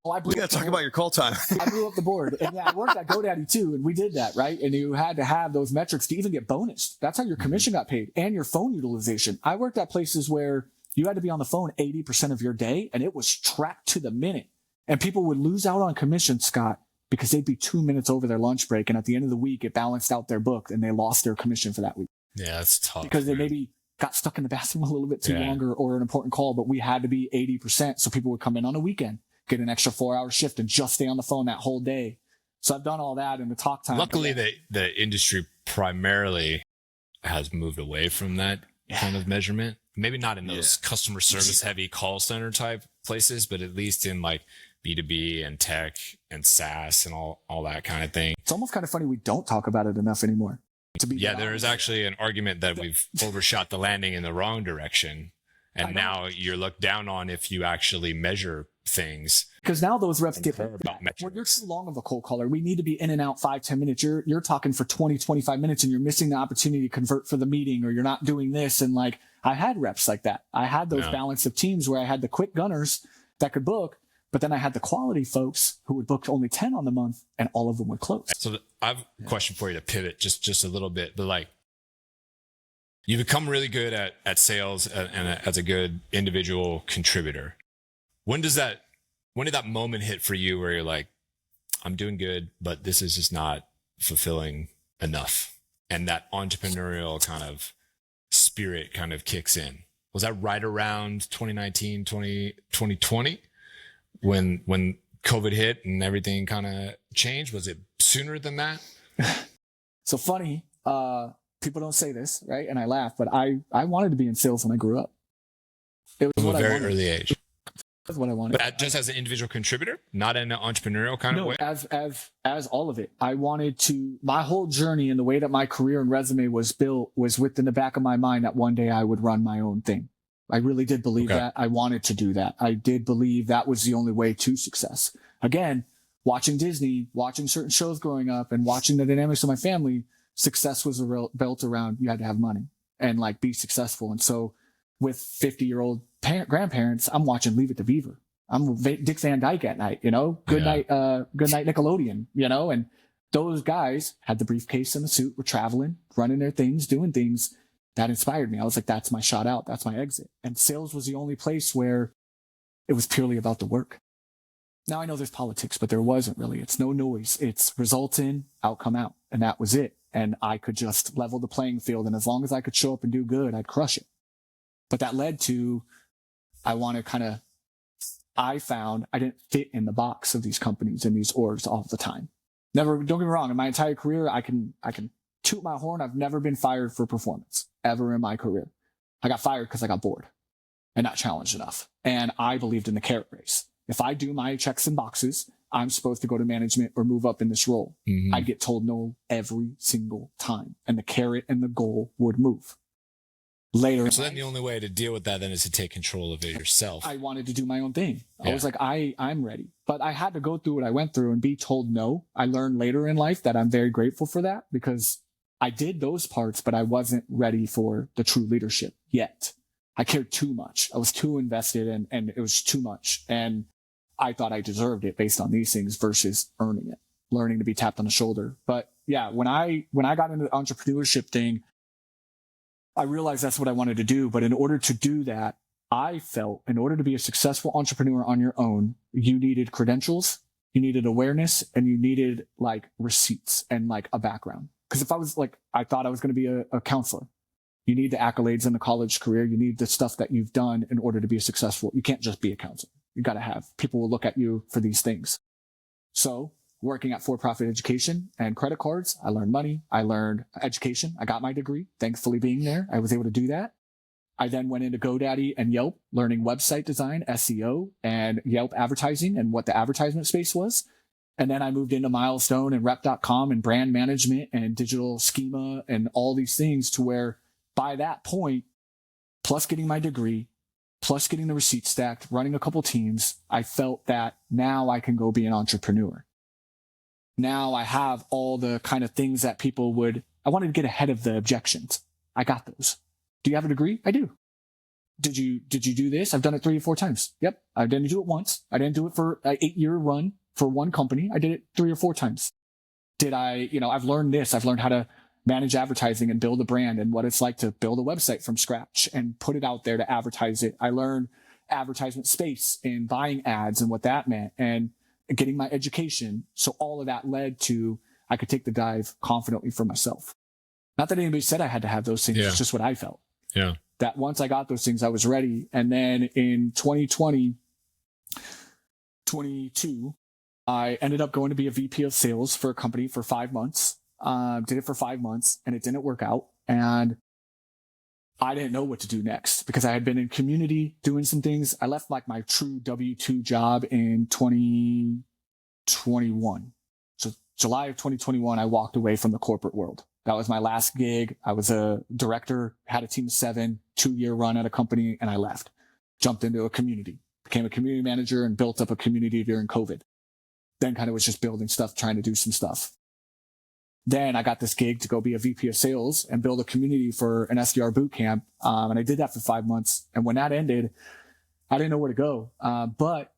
we got to talk about your call time. I blew up the board. And yeah, I worked at GoDaddy too, and we did that, right? And you had to have those metrics to even get bonused. That's how your commission got paid, and your phone utilization. I worked at places where you had to be on the phone 80% of your day, and it was tracked to the minute. And people would lose out on commission, Scott, because they'd be 2 minutes over their lunch break. And at the end of the week, it balanced out their book, and they lost their commission for that week. Yeah, that's tough. Because they maybe got stuck in the bathroom a little bit too longer, or an important call, but we had to be 80%. So people would come in on a weekend, get an extra 4-hour shift, and just stay on the phone that whole day. So I've done all that in the talk time. Luckily, the industry primarily has moved away from that kind of measurement. Maybe not in those customer service heavy call center type places, but at least in like B2B and tech and SaaS and all that kind of thing. It's almost kind of funny we don't talk about it enough anymore. There is actually an argument that we've overshot the landing in the wrong direction. And now you're looked down on if you actually measure things. Because now those reps get when you're too long of a cold caller. We need to be in and out 5-10 minutes. You're talking for 20-25 minutes, and you're missing the opportunity to convert for the meeting, or you're not doing this. And like, I had reps like that. I had those balance of teams where I had the quick gunners that could book, but then I had the quality folks who would book only 10 on the month, and all of them would close. So I have a question for you to pivot just a little bit, but like, you become really good at sales and as a good individual contributor. When did that moment hit for you where you're like, I'm doing good, but this is just not fulfilling enough? And that entrepreneurial kind of spirit kind of kicks in. Was that right around 2019, 2020 when COVID hit and everything kind of changed? Was it sooner than that? So funny. People don't say this, right? And I laugh, but I wanted to be in sales when I grew up. It was from what a I very wanted. early age. That's what I wanted. But just as an individual contributor, not in an entrepreneurial kind of way? As all of it. I wanted to, my whole journey and the way that my career and resume was built was within the back of my mind that one day I would run my own thing. I really did believe that. I wanted to do that. I did believe that was the only way to success. Again, watching Disney, watching certain shows growing up, and watching the dynamics of my family, success was built around you had to have money and like be successful. And so with 50-year-old grandparents, I'm watching Leave It to Beaver. I'm Dick Van Dyke at night, good night Nickelodeon, and those guys had the briefcase and the suit, were traveling, running their things, doing things that inspired me. I was like, that's my shot out. That's my exit. And sales was the only place where it was purely about the work. Now I know there's politics, but there wasn't really. It's no noise. It's results in, outcome out. And that was it. and I could just level the playing field. And as long as I could show up and do good, I'd crush it. But that led to, I found I didn't fit in the box of these companies and these orgs all the time. Never, don't get me wrong. In my entire career, I can toot my horn. I've never been fired for performance ever in my career. I got fired because I got bored and not challenged enough. And I believed in the carrot race. If I do my checks and boxes, I'm supposed to go to management or move up in this role. Mm-hmm. I'd get told no every single time. And the carrot and the goal would move. Later. So then the only way to deal with that then is to take control of it yourself. I wanted to do my own thing. Yeah. I was like, I'm ready. But I had to go through what I went through and be told no. I learned later in life that I'm very grateful for that, because I did those parts, but I wasn't ready for the true leadership yet. I cared too much. I was too invested and it was too much. And I thought I deserved it based on these things versus earning it, learning to be tapped on the shoulder. But yeah, when I got into the entrepreneurship thing, I realized that's what I wanted to do. But in order to do that, I felt in order to be a successful entrepreneur on your own, you needed credentials, you needed awareness, and you needed like receipts and like a background. Because if I was like, I thought I was going to be a counselor. You need the accolades in the college career. You need the stuff that you've done in order to be successful. You can't just be a counselor. You got to have people will look at you for these things. So working at for-profit education and credit cards, I learned money. I learned education. I got my degree. Thankfully being there, I was able to do that. I then went into GoDaddy and Yelp, learning website design, SEO, and Yelp advertising and what the advertisement space was. And then I moved into Milestone and Rep.com and brand management and digital schema and all these things to where by that point, plus getting my degree, plus getting the receipts stacked, running a couple teams, I felt that now I can go be an entrepreneur. Now I have all the kind of things that people would, I wanted to get ahead of the objections. I got those. Do you have a degree? I do. Did you do this? I've done it 3 or 4 times. Yep. I didn't do it once. I didn't do it for an 8-year run for one company. I did it 3 or 4 times. Did I, I've learned this. I've learned how to manage advertising and build a brand and what it's like to build a website from scratch and put it out there to advertise it. I learned advertisement space and buying ads and what that meant and getting my education. So all of that led to, I could take the dive confidently for myself. Not that anybody said I had to have those things. Yeah. It's just what I felt. Yeah. That once I got those things, I was ready. And then in 2022, I ended up going to be a VP of sales for a company for 5 months. Did it for 5 months and it didn't work out. And I didn't know what to do next because I had been in community doing some things. I left like my true W-2 job in 2021. So July of 2021, I walked away from the corporate world. That was my last gig. I was a director, had a team of 7, 2-year run at a company, and I left. Jumped into a community, became a community manager and built up a community during COVID. Then kind of was just building stuff, trying to do some stuff. Then I got this gig to go be a VP of sales and build a community for an SDR boot camp. And I did that for 5 months. And when that ended, I didn't know where to go. But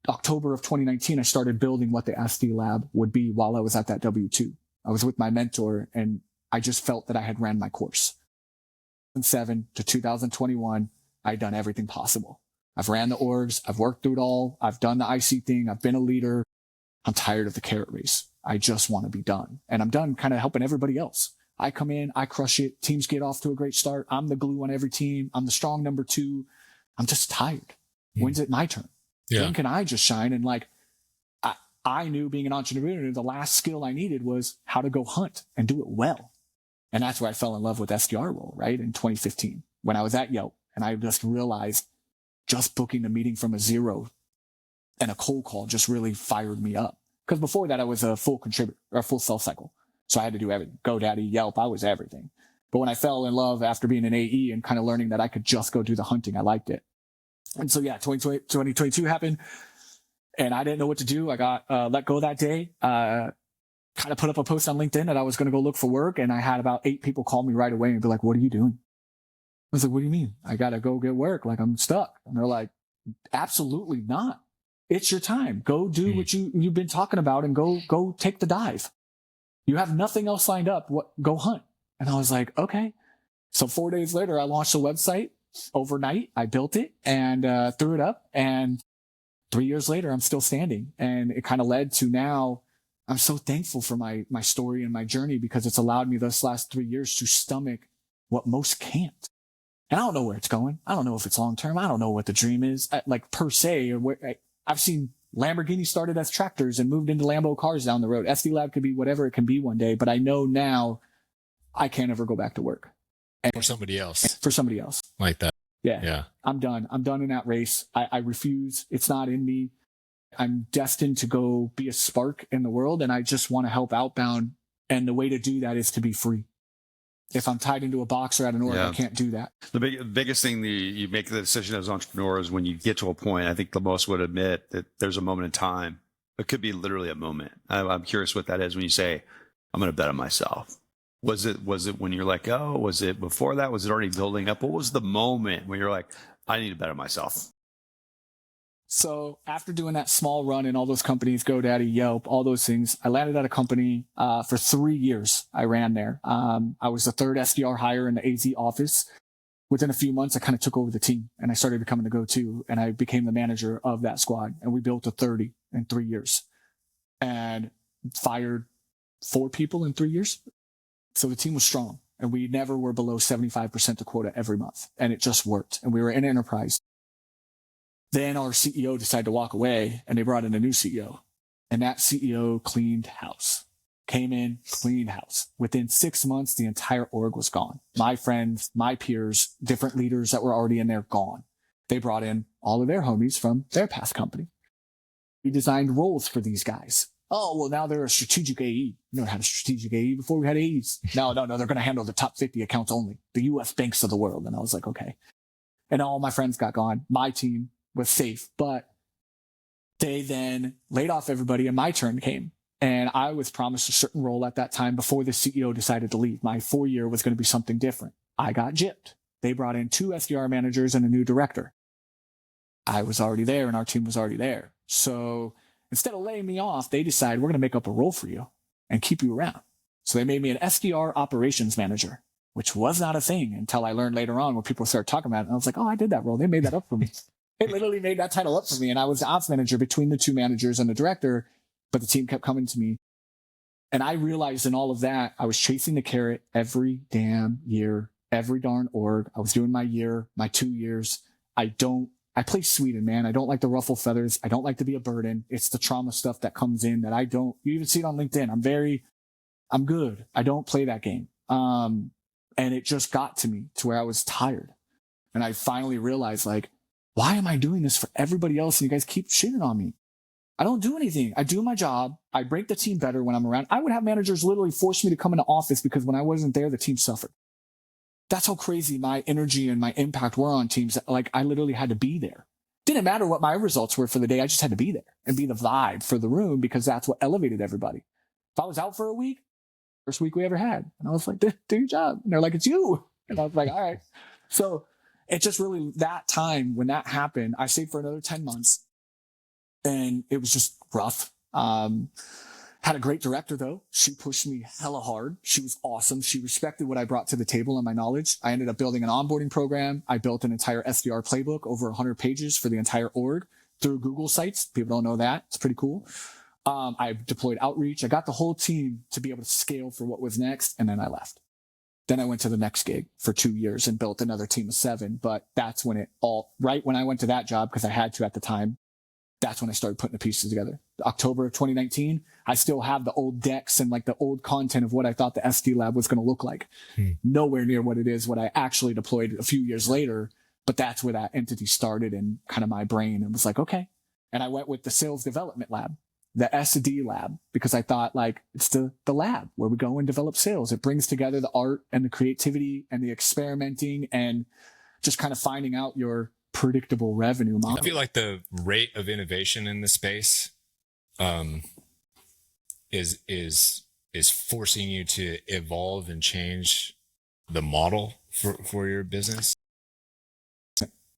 October of 2019, I started building what the SD lab would be while I was at that W-2. I was with my mentor and I just felt that I had ran my course. 2007 to 2021, I'd done everything possible. I've ran the orgs. I've worked through it all. I've done the IC thing. I've been a leader. I'm tired of the carrot race. I just want to be done. And I'm done kind of helping everybody else. I come in, I crush it. Teams get off to a great start. I'm the glue on every team. I'm the strong number 2. I'm just tired. When's it my turn? Yeah. When can I just shine? And like, I knew being an entrepreneur, the last skill I needed was how to go hunt and do it well. And that's where I fell in love with SDR role, right? In 2015, when I was at Yelp and I just realized just booking a meeting from a 0 and a cold call just really fired me up. Because before that, I was a full contributor or a full sell cycle. So I had to do everything. GoDaddy, Yelp, I was everything. But when I fell in love after being an AE and kind of learning that I could just go do the hunting, I liked it. And so, yeah, 2022 happened and I didn't know what to do. I got let go that day. Kind of put up a post on LinkedIn that I was going to go look for work. And I had about 8 people call me right away and be like, what are you doing? I was like, what do you mean? I got to go get work. Like I'm stuck. And they're like, absolutely not. It's your time. Go do what you've been talking about and go take the dive. You have nothing else lined up. Go hunt. And I was like, okay. So 4 days later, I launched a website overnight. I built it and threw it up. And 3 years later, I'm still standing. And it kind of led to now I'm so thankful for my story and my journey, because it's allowed me this last 3 years to stomach what most can't. And I don't know where it's going. I don't know if it's long term. I don't know what the dream is, like per se, or where I've seen Lamborghini started as tractors and moved into Lambo cars down the road. SD Lab could be whatever it can be one day, but I know now I can't ever go back to work. And For somebody else. For somebody else. Like that. Yeah. Yeah. I'm done. I'm done in that race. I refuse. It's not in me. I'm destined to go be a spark in the world, and I just want to help outbound. And the way to do that is to be free. If I'm tied into a box or at an org, I can't do that. The biggest thing that you make the decision as an entrepreneur is when you get to a point. I think the most would admit that there's a moment in time. It could be literally a moment. I'm curious what that is when you say, I'm going to bet on myself. Was it when you're like, oh, was it before that? Was it already building up? What was the moment when you're like, I need to bet on myself? So after doing that small run in all those companies, GoDaddy, Yelp, all those things, I landed at a company for 3 years. I ran there. I was the third SDR hire in the AZ office. Within a few months, I kind of took over the team, and I started becoming the go-to, and I became the manager of that squad. And we built to 30 in 3 years and fired 4 people in 3 years. So the team was strong, and we never were below 75% of quota every month. And it just worked. And we were in enterprise. Then our CEO decided to walk away, and they brought in a new CEO. And that CEO cleaned house. Came in, cleaned house. Within 6 months, the entire org was gone. My friends, my peers, different leaders that were already in there, gone. They brought in all of their homies from their past company. We designed roles for these guys. Oh, well, now they're a strategic AE. You never had a strategic AE before we had AEs. No, they're going to handle the top 50 accounts only. The US banks of the world. And I was like, okay. And all my friends got gone. My team was safe, but they then laid off everybody, and my turn came. And I was promised a certain role at that time before the CEO decided to leave. My 4-year was going to be something different. I got gypped. They brought in 2 SDR managers and a new director. I was already there, and our team was already there. So instead of laying me off, they decided, we're going to make up a role for you and keep you around. So they made me an SDR operations manager, which was not a thing until I learned later on when people started talking about it. And I was like, oh, I did that role. They made that up for me. They literally made that title up for me. And I was the ops manager between the 2 managers and the director, but the team kept coming to me. And I realized in all of that, I was chasing the carrot every damn year, every darn org. I was doing my year, my 2 years. I play Sweden, man. I don't like to ruffle feathers. I don't like to be a burden. It's the trauma stuff that comes in that you even see it on LinkedIn. I'm good. I don't play that game. And it just got to me to where I was tired. And I finally realized, like, why am I doing this for everybody else? And you guys keep shitting on me. I don't do anything. I do my job. I break the team better when I'm around. I would have managers literally force me to come into office because when I wasn't there, the team suffered. That's how crazy my energy and my impact were on teams. Like, I literally had to be there. Didn't matter what my results were for the day. I just had to be there and be the vibe for the room, because that's what elevated everybody. If I was out for a week, first week we ever had, and I was like, do your job. And they're like, it's you. And I was like, all right. So it just really, that time when that happened, I stayed for another 10 months, and it was just rough. Had a great director though. She pushed me hella hard. She was awesome. She respected what I brought to the table and my knowledge. I ended up building an onboarding program. I built an entire SDR playbook, over 100 pages for the entire org through Google Sites. People don't know that. It's pretty cool. I deployed outreach. I got the whole team to be able to scale for what was next. And then I left. Then I went to the next gig for 2 years and built another team of 7. But that's when right when I went to that job, because I had to at the time, that's when I started putting the pieces together. October of 2019, I still have the old decks and like the old content of what I thought the SD Lab was going to look like. Nowhere near what it is, what I actually deployed a few years later. But that's where that entity started in kind of my brain, and was like, okay. And I went with the sales development lab, the SD Lab, because I thought, like, it's the lab where we go and develop sales. It brings together the art and the creativity and the experimenting and just kind of finding out your predictable revenue model. I feel like the rate of innovation in the space is forcing you to evolve and change the model for your business.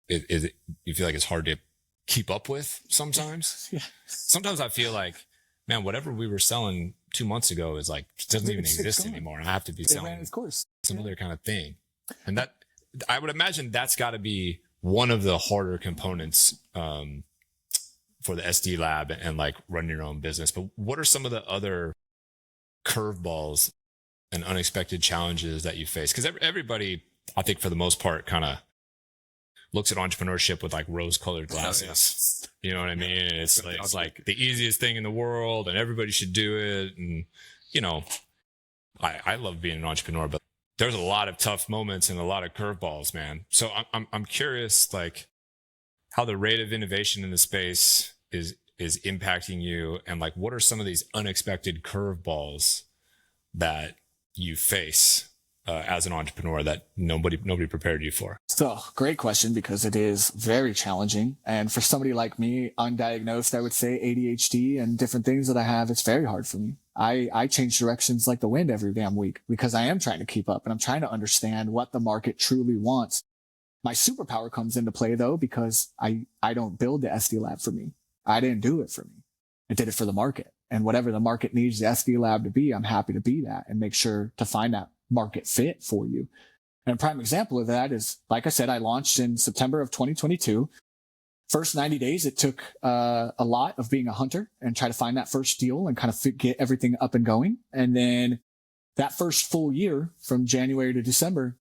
You feel like it's hard to keep up with sometimes? Yeah. Sometimes I feel like, man, whatever we were selling 2 months ago is like, doesn't even exist anymore. I have to be selling some other kind of thing. And that, I would imagine that's got to be one of the harder components for the SD lab and like running your own business. But what are some of the other curveballs and unexpected challenges that you face? Because everybody, I think for the most part, kind of looks at entrepreneurship with like rose-colored glasses. You know what I mean? It's like the easiest thing in the world, and everybody should do it. And you know, I love being an entrepreneur, but there's a lot of tough moments and a lot of curveballs, man. So I'm curious, like, how the rate of innovation in the space is impacting you, and like, what are some of these unexpected curveballs that you face as an entrepreneur that nobody prepared you for? So great question, because it is very challenging. And for somebody like me, undiagnosed, I would say ADHD and different things that I have, it's very hard for me. I change directions like the wind every damn week because I am trying to keep up and I'm trying to understand what the market truly wants. My superpower comes into play though, because I don't build the SD lab for me. I didn't do it for me. I did it for the market, and whatever the market needs the SD lab to be, I'm happy to be that and make sure to find that market fit for you. And a prime example of that is, like I said, I launched in September of 2022. First 90 days, it took a lot of being a hunter and try to find that first deal and kind of get everything up and going. And then that first full year from January to December,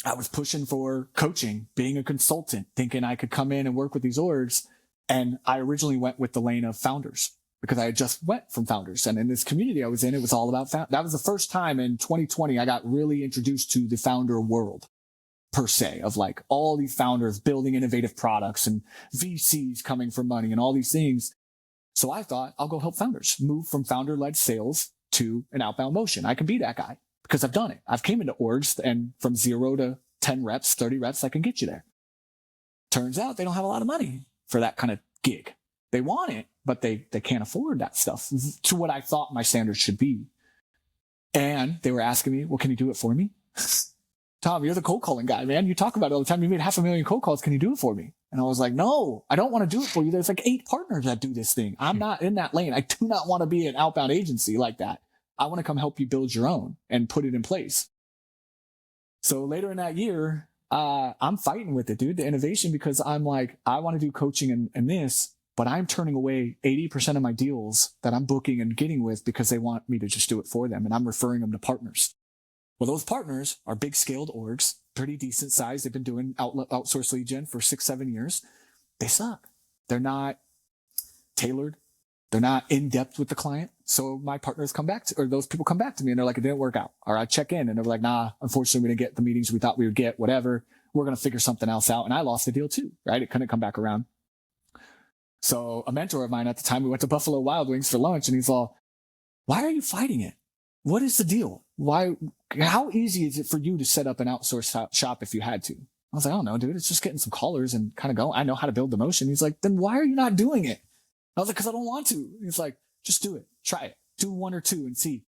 I was pushing for coaching, being a consultant, thinking I could come in and work with these orgs. And I originally went with the lane of founders because I had just went from founders. And in this community I was in, it was all about that was the first time in 2020 I got really introduced to the founder world per se, of like all these founders building innovative products and VCs coming for money and all these things. So I thought I'll go help founders move from founder-led sales to an outbound motion. I can be that guy because I've done it. I've came into orgs, and from 0 to 10 reps, 30 reps, I can get you there. Turns out they don't have a lot of money for that kind of gig. They want it, but they can't afford that stuff to what I thought my standards should be. And they were asking me, well, can you do it for me? Tom, you're the cold calling guy, man. You talk about it all the time. You made 500,000 cold calls. Can you do it for me? And I was like, no, I don't want to do it for you. There's like 8 partners that do this thing. I'm not in that lane. I do not want to be an outbound agency like that. I want to come help you build your own and put it in place. So later in that year, I'm fighting with it, dude, the innovation, because I'm like, I want to do coaching and this, but I'm turning away 80% of my deals that I'm booking and getting with because they want me to just do it for them. And I'm referring them to partners. Well, those partners are big scaled orgs, pretty decent size. They've been doing outsource lead gen for 6-7 years. They suck. They're not tailored. They're not in depth with the client. So my partners come back or those people come back to me and they're like, it didn't work out. Or I check in and they're like, nah, unfortunately we didn't get the meetings we thought we would get, whatever. We're going to figure something else out. And I lost the deal too, right? It couldn't come back around. So a mentor of mine at the time, we went to Buffalo Wild Wings for lunch, and he's all, why are you fighting it? What is the deal? How easy is it for you to set up an outsource shop if you had to? I was like, oh no, dude, it's just getting some callers and kind of go. I know how to build the motion. He's like, then why are you not doing it? I was like, because I don't want to. He's like, just do it. Try it. Do 1 or 2 and see.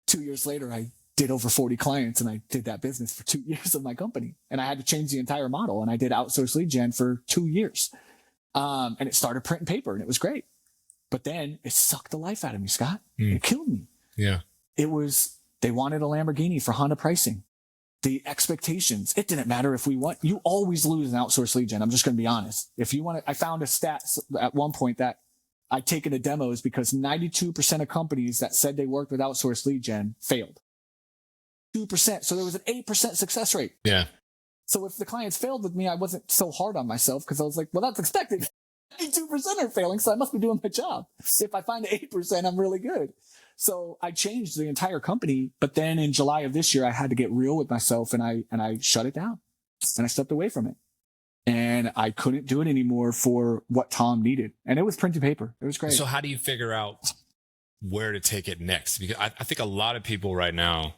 2 years later, I did over 40 clients, and I did that business for 2 years of my company. And I had to change the entire model, and I did outsource lead gen for 2 years. And it started print and paper, and it was great. But then it sucked the life out of me, Scott. It killed me. Yeah. They wanted a Lamborghini for Honda pricing. The expectations, it didn't matter if we won. You always lose an outsourced lead gen. I'm just going to be honest. If you want to, I found a stat at one point that I'd taken to demos because 92% of companies that said they worked with outsourced lead gen failed. 2%. So there was an 8% success rate. Yeah. So if the clients failed with me, I wasn't so hard on myself because I was like, well, that's expected. 2% are failing, so I must be doing my job. If I find 8%, I'm really good. So I changed the entire company. But then in July of this year, I had to get real with myself, and I shut it down and I stepped away from it. And I couldn't do it anymore for what Tom needed. And it was printed paper. It was great. So how do you figure out where to take it next? Because I think a lot of people right now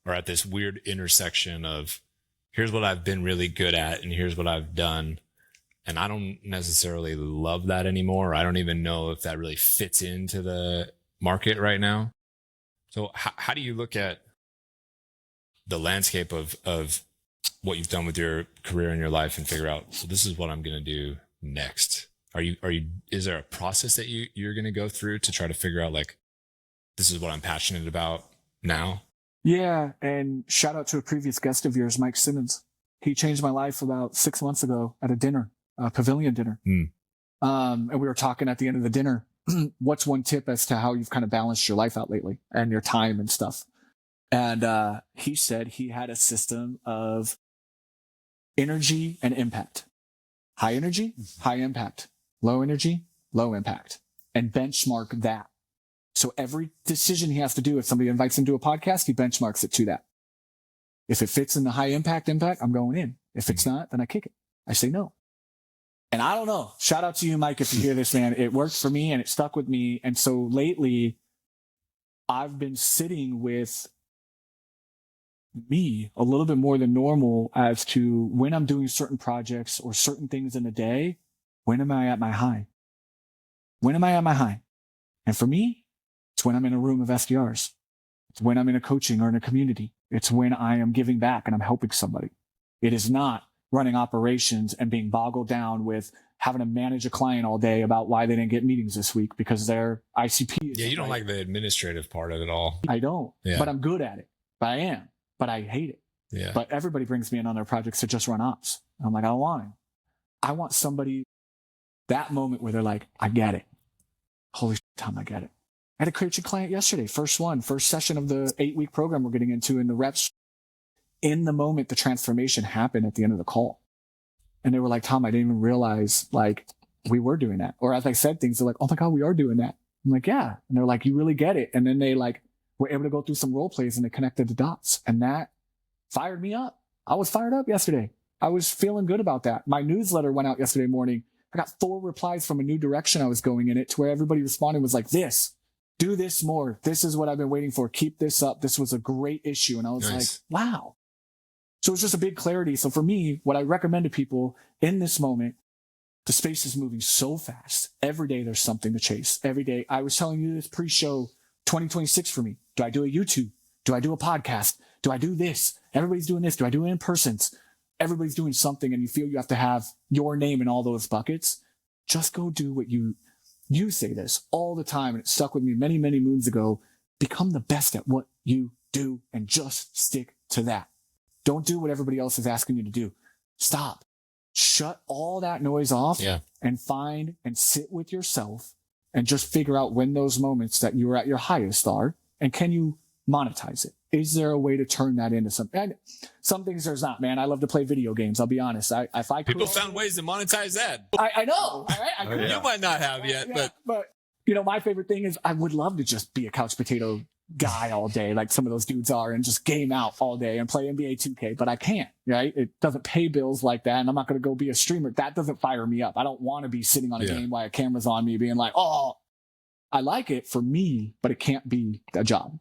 are at this weird intersection of here's what I've been really good at and here's what I've done. And I don't necessarily love that anymore. I don't even know if that really fits into the market right now. So how do you look at the landscape of what you've done with your career and your life and figure out, well, this is what I'm going to do next? Is there a process that you're going to go through to try to figure out, like, this is what I'm passionate about now? Yeah. And shout out to a previous guest of yours, Mike Simmons. He changed my life about 6 months ago at a dinner, a pavilion dinner. And we were talking at the end of the dinner, what's one tip as to how you've kind of balanced your life out lately and your time and stuff? And he said he had a system of energy and impact. High energy, high impact. Low energy, low impact. And benchmark that. So every decision he has to do, if somebody invites him to a podcast, he benchmarks it to that. If it fits in the high impact, I'm going in. If it's not, then I kick it. I say no. And I don't know. Shout out to you, Mike, if you hear this, man. It worked for me and it stuck with me. And so lately, I've been sitting with me a little bit more than normal as to when I'm doing certain projects or certain things in a day, when am I at my high? When am I at my high? And for me, it's when I'm in a room of SDRs. It's when I'm in a coaching or in a community. It's when I am giving back and I'm helping somebody. It is not running operations and being boggled down with having to manage a client all day about why they didn't get meetings this week because their ICP is. Yeah, you don't like the administrative part of it all. I don't, but I'm good at it. But I am, but I hate it. Yeah. But everybody brings me in on their projects to just run ops. And I'm like, I don't want him. I want somebody, that moment where they're like, I get it. Holy shit, Tom, I get it. I had a coaching client yesterday, first session of the 8-week program we're getting into, and the reps, in the moment, the transformation happened at the end of the call. And they were like, Tom, I didn't even realize like we were doing that. Or as I said things, they're like, oh my God, we are doing that. I'm like, yeah. And they're like, you really get it. And then they like were able to go through some role plays and they connected the dots. And that fired me up. I was fired up yesterday. I was feeling good about that. My newsletter went out yesterday morning. I got 4 replies from a new direction I was going in it to where everybody responded was like, do this more. This is what I've been waiting for. Keep this up. This was a great issue. And I was like, wow. So it's just a big clarity. So for me, what I recommend to people in this moment, the space is moving so fast. Every day there's something to chase. Every day. I was telling you this pre-show, 2026 for me. Do I do a YouTube? Do I do a podcast? Do I do this? Everybody's doing this. Do I do in-persons? Everybody's doing something and you feel you have to have your name in all those buckets. Just go do what you say this all the time. And it stuck with me many, many moons ago. Become the best at what you do and just stick to that. Don't do what everybody else is asking you to do. Stop. Shut all that noise off and find and sit with yourself and just figure out when those moments that you are at your highest are, and can you monetize it? Is there a way to turn that into something? And some things there's not, man. I love to play video games. I'll be honest. People found ways to monetize that. I know. Right? You might not have yet, but you know, my favorite thing is I would love to just be a couch potato guy all day, like some of those dudes are, and just game out all day and play NBA 2K, but I can't, right? It doesn't pay bills like that. And I'm not going to go be a streamer. That doesn't fire me up. I don't want to be sitting on a game while a camera's on me being like, oh, I like it for me, but it can't be a job.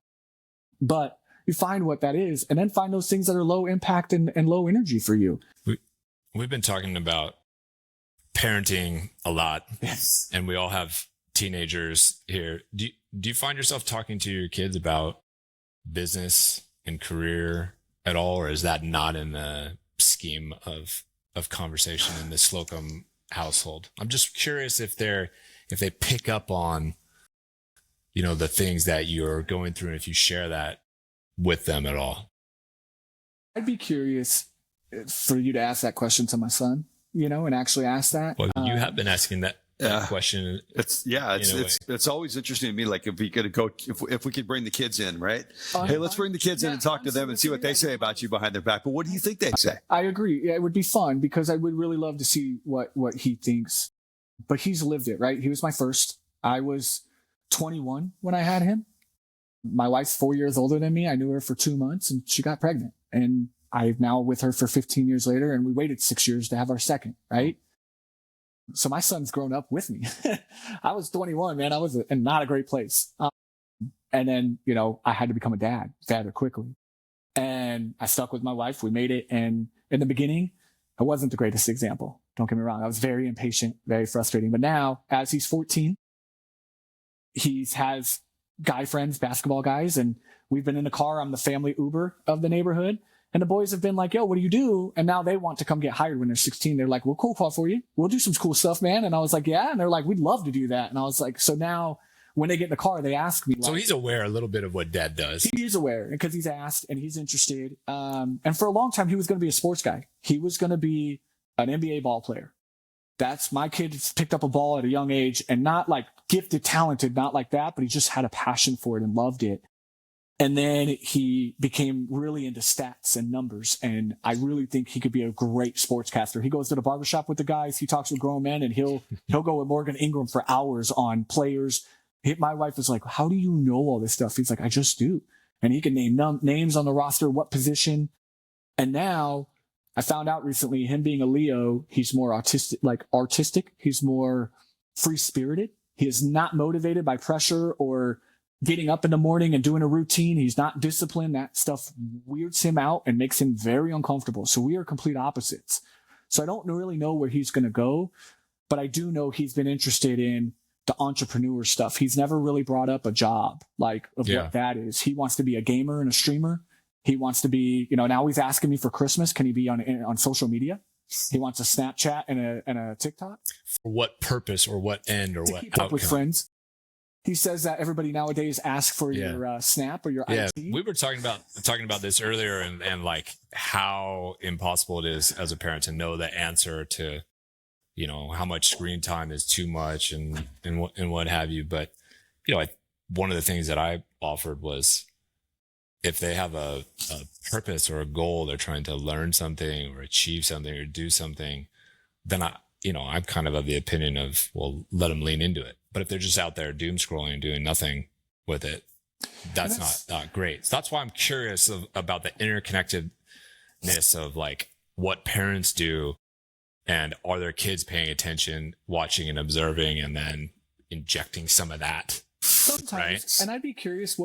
But you find what that is and then find those things that are low impact and low energy for you. We've been talking about parenting a lot. Yes. And we all have teenagers here. Do you find yourself talking to your kids about business and career at all, or is that not in the scheme of conversation in the Slocum household? I'm just curious if they pick up on, you know, the things that you're going through and if you share that with them at all. I'd be curious for you to ask that question to my son, you know, and actually ask that. Well, you have been asking that question. It's always interesting to me. Like if we could bring the kids in, right? Hey, let's bring the kids in and talk to them and see what they say about you behind their back. But what do you think they say? I agree. Yeah, it would be fun because I would really love to see what he thinks. But he's lived it, right? He was my first. I was 21 when I had him. My wife's 4 years older than me. I knew her for 2 months and she got pregnant. And I'm now with her for 15 years later, and we waited 6 years to have our second, right? So my son's grown up with me. I was 21, man. I was in not a great place. And then, you know, I had to become a dad rather quickly. And I stuck with my wife. We made it. And in the beginning, I wasn't the greatest example. Don't get me wrong. I was very impatient, very frustrating. But now, as he's 14, he has guy friends, basketball guys, and we've been in the car. I'm the family Uber of the neighborhood. And the boys have been like, yo, what do you do? And now they want to come get hired when they're 16. They're like, we'll cool call for you. We'll do some cool stuff, man. And I was like, yeah. And they're like, we'd love to do that. And I was like, so now when they get in the car, they ask me. Like, so he's aware a little bit of what dad does. He is aware because he's asked and he's interested. And for a long time, he was going to be a sports guy. He was going to be an NBA ball player. That's my kid picked up a ball at a young age, and not like gifted, talented, not like that, but he just had a passion for it and loved it. And then he became really into stats and numbers. And I really think he could be a great sportscaster. He goes to the barbershop with the guys. He talks with grown men, and he'll go with Morgan Ingram for hours on players. My wife was like, how do you know all this stuff? He's like, I just do. And he can name names on the roster, what position. And now I found out recently, him being a Leo, he's more artistic. He's more free spirited. He is not motivated by pressure or getting up in the morning and doing a routine. He's not disciplined. That stuff weirds him out and makes him very uncomfortable. So we are complete opposites. So I don't really know where he's going to go, but I do know he's been interested in the entrepreneur stuff. He's never really brought up a job what that is. He wants to be a gamer and a streamer. He wants to be, now he's asking me for Christmas, can he be on social media? He wants a Snapchat and a TikTok. For what purpose or what end or to what keep up outcome? with friends. He says that everybody nowadays asks for your Snap or your IT. We were talking about this earlier, and like how impossible it is as a parent to know the answer to, how much screen time is too much and what have you. But one of the things that I offered was, if they have a purpose or a goal, they're trying to learn something or achieve something or do something, then I'm kind of the opinion of, well, let them lean into it. But if they're just out there doom scrolling and doing nothing with it, that's not great. So that's why I'm curious about the interconnectedness of like what parents do, and are their kids paying attention, watching and observing, and then injecting some of that. Sometimes, right? And I'd be curious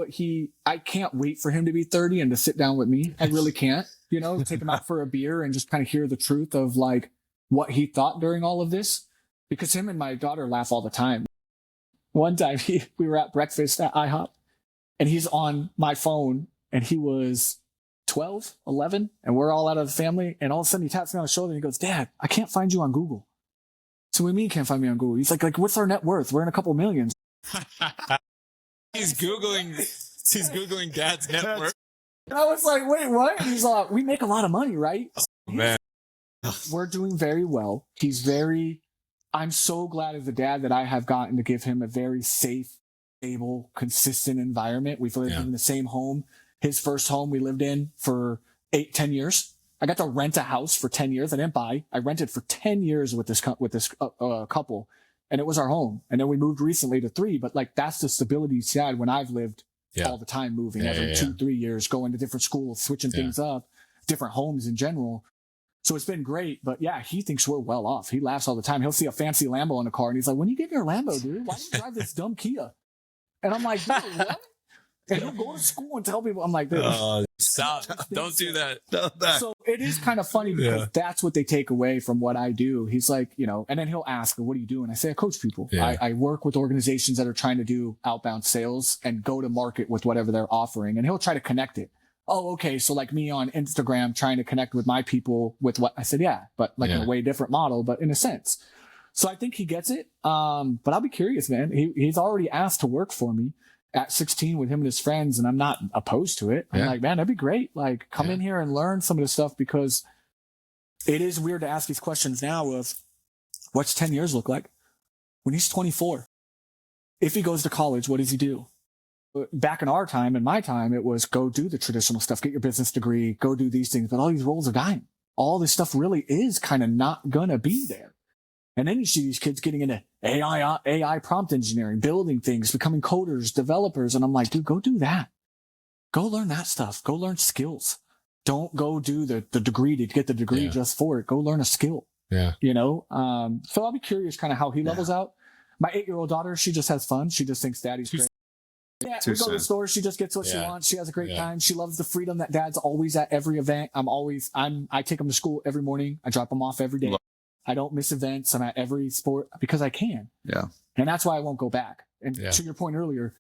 I can't wait for him to be 30 and to sit down with me. I really can't, take him out for a beer and just kind of hear the truth of like what he thought during all of this, because him and my daughter laugh all the time. One time we were at breakfast at IHOP, and he's on my phone, and he was 12, 11, and we're all out of the family. And all of a sudden he taps me on the shoulder and he goes, Dad, I can't find you on Google. So what do you mean you can't find me on Google? He's like, what's our net worth? We're in a couple millions. He's Googling Dad's net worth. And I was like, wait, what? And he's like, we make a lot of money, right? Oh, man. We're doing very well. I'm so glad as a dad that I have gotten to give him a very safe, stable, consistent environment. We've lived in the same home. His first home we lived in for 10 years. I got to rent a house for 10 years. I didn't buy. I rented for 10 years with this couple, and it was our home. And then we moved recently to 3, but like that's the stability he's had when I've lived all the time, moving every 2-3 years, going to different schools, switching things up, different homes in general. So it's been great, but he thinks we're well off. He laughs all the time. He'll see a fancy Lambo in the car and he's like, when you get your Lambo, dude, why do you drive this dumb Kia? And I'm like, dude, what? And he'll go to school and tell people, I'm like, dude, stop. Don't do that. So it is kind of funny because that's what they take away from what I do. He's like, and then he'll ask, what do you do? And I say, I coach people. I work with organizations that are trying to do outbound sales and go to market with whatever they're offering. And he'll try to connect it. Oh, okay. So like me on Instagram trying to connect with my people with what I said, but like in a way different model, but in a sense. So I think he gets it. But I'll be curious, man. He's already asked to work for me at 16 with him and his friends, and I'm not opposed to it. I'm like, man, that'd be great. Like, come in here and learn some of this stuff, because it is weird to ask these questions now of what's 10 years look like when he's 24. If he goes to college, what does he do? Back in our time, in my time, it was go do the traditional stuff, get your business degree, go do these things. But all these roles are dying. All this stuff really is kind of not going to be there. And then you see these kids getting into AI prompt engineering, building things, becoming coders, developers. And I'm like, dude, go do that. Go learn that stuff. Go learn skills. Don't go do the degree to get the degree just for it. Go learn a skill. Yeah. So I'll be curious kind of how he levels out. My 8-year-old daughter, she just has fun. She just thinks daddy's great. Yeah, we go to the store. She just gets what she wants. She has a great time. She loves the freedom that dad's always at every event. I take them to school every morning. I drop them off every day. I don't miss events. I'm at every sport because I can. Yeah. And that's why I won't go back. And to your point earlier,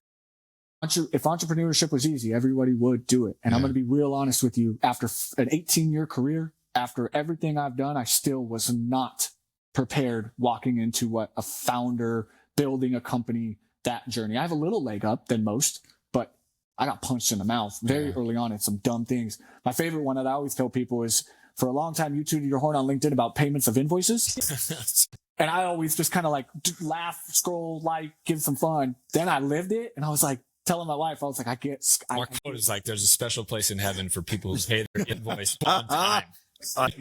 if entrepreneurship was easy, everybody would do it. And I'm going to be real honest with you. After an 18-year career, after everything I've done, I still was not prepared walking into what a founder, building a company, that journey. I have a little leg up than most, but I got punched in the mouth very early on in some dumb things. My favorite one that I always tell people is, for a long time, you tooted your horn on LinkedIn about payments of invoices. And I always just kind of like laugh, scroll, like, give some fun. Then I lived it, and I was like telling my wife, I was like, My quote is like, there's a special place in heaven for people who pay their invoice one time.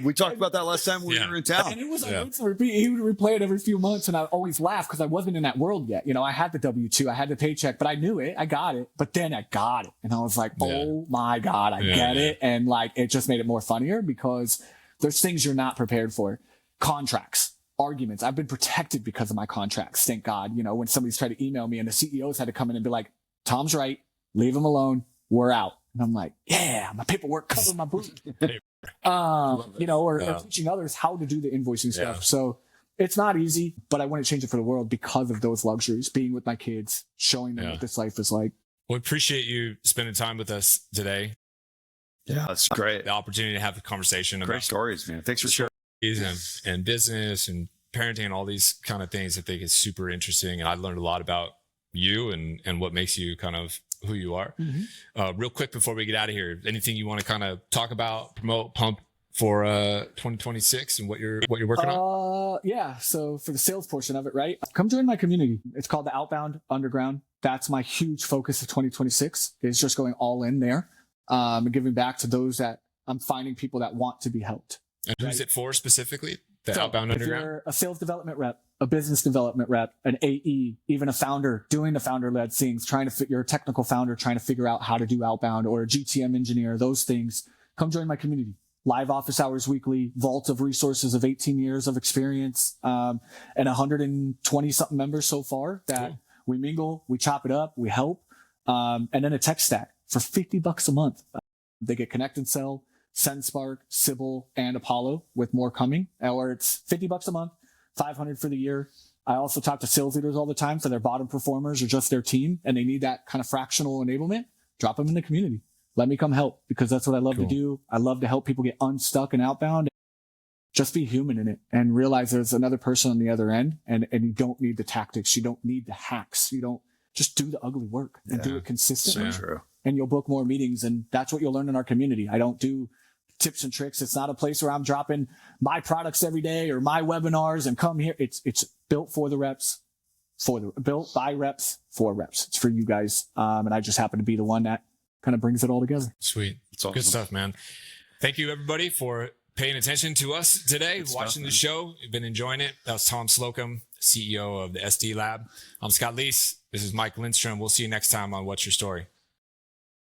We talked about that last time we were in town. And it was like, to repeat. He would replay it every few months, and I always laugh because I wasn't in that world yet. You know, I had the W-2, I had the paycheck, but I knew it, I got it. But then I got it, and I was like, oh my God, I get it. And like, it just made it more funnier because there's things you're not prepared for. Contracts, arguments. I've been protected because of my contracts. Thank God. You know, when somebody's tried to email me and the CEOs had to come in and be like, Tom's right, leave him alone, we're out. And I'm like, yeah, my paperwork covered my boot. You know, or teaching others how to do the invoicing stuff. So it's not easy, but I wouldn't change it for the world because of those luxuries, being with my kids, showing them what this life is like. We appreciate you spending time with us today. Yeah, that's great. The opportunity to have the conversation Great about stories, man. Thanks for sharing. And business and parenting and all these kind of things. I think is super interesting. And I learned a lot about you and what makes you kind of who you are. Real quick before we get out of here, anything you want to kind of talk about, promote, pump for 2026 and what you're working on? Yeah. So for the sales portion of it, right? Come join my community. It's called the Outbound Underground. That's my huge focus of 2026 is just going all in there, and giving back to those that I'm finding people that want to be helped. And who's it for specifically? The Outbound Underground? If you're a sales development rep, a business development rep, an AE, even a founder doing the founder-led things, you're a technical founder trying to figure out how to do outbound, or a GTM engineer, those things, come join my community. Live office hours weekly, vault of resources of 18 years of experience, and 120 something members so far that we mingle, we chop it up, we help. And then a tech stack for $50 a month. They get Connect and Sell, SendSpark, Sybil, and Apollo, with more coming. Or it's $50 a month, $500 for the year. I also talk to sales leaders all the time for their bottom performers or just their team, and they need that kind of fractional enablement. Drop them in the community. Let me come help, because that's what I love to do. I love to help people get unstuck and outbound. Just be human in it and realize there's another person on the other end, and you don't need the tactics. You don't need the hacks. You don't, just do the ugly work and do it consistently. So true. And you'll book more meetings, and that's what you'll learn in our community. I don't do tips and tricks. It's not a place where I'm dropping my products every day or my webinars and come here. It's built for the reps, built by reps for reps. It's for you guys. And I just happen to be the one that kind of brings it all together. Sweet. Awesome. Good stuff, man. Thank you everybody for paying attention to us today, watching the show. You've been enjoying it. That was Tom Slocum, CEO of the SD Lab. I'm Scott Leese. This is Mike Lindstrom. We'll see you next time on What's Your Story?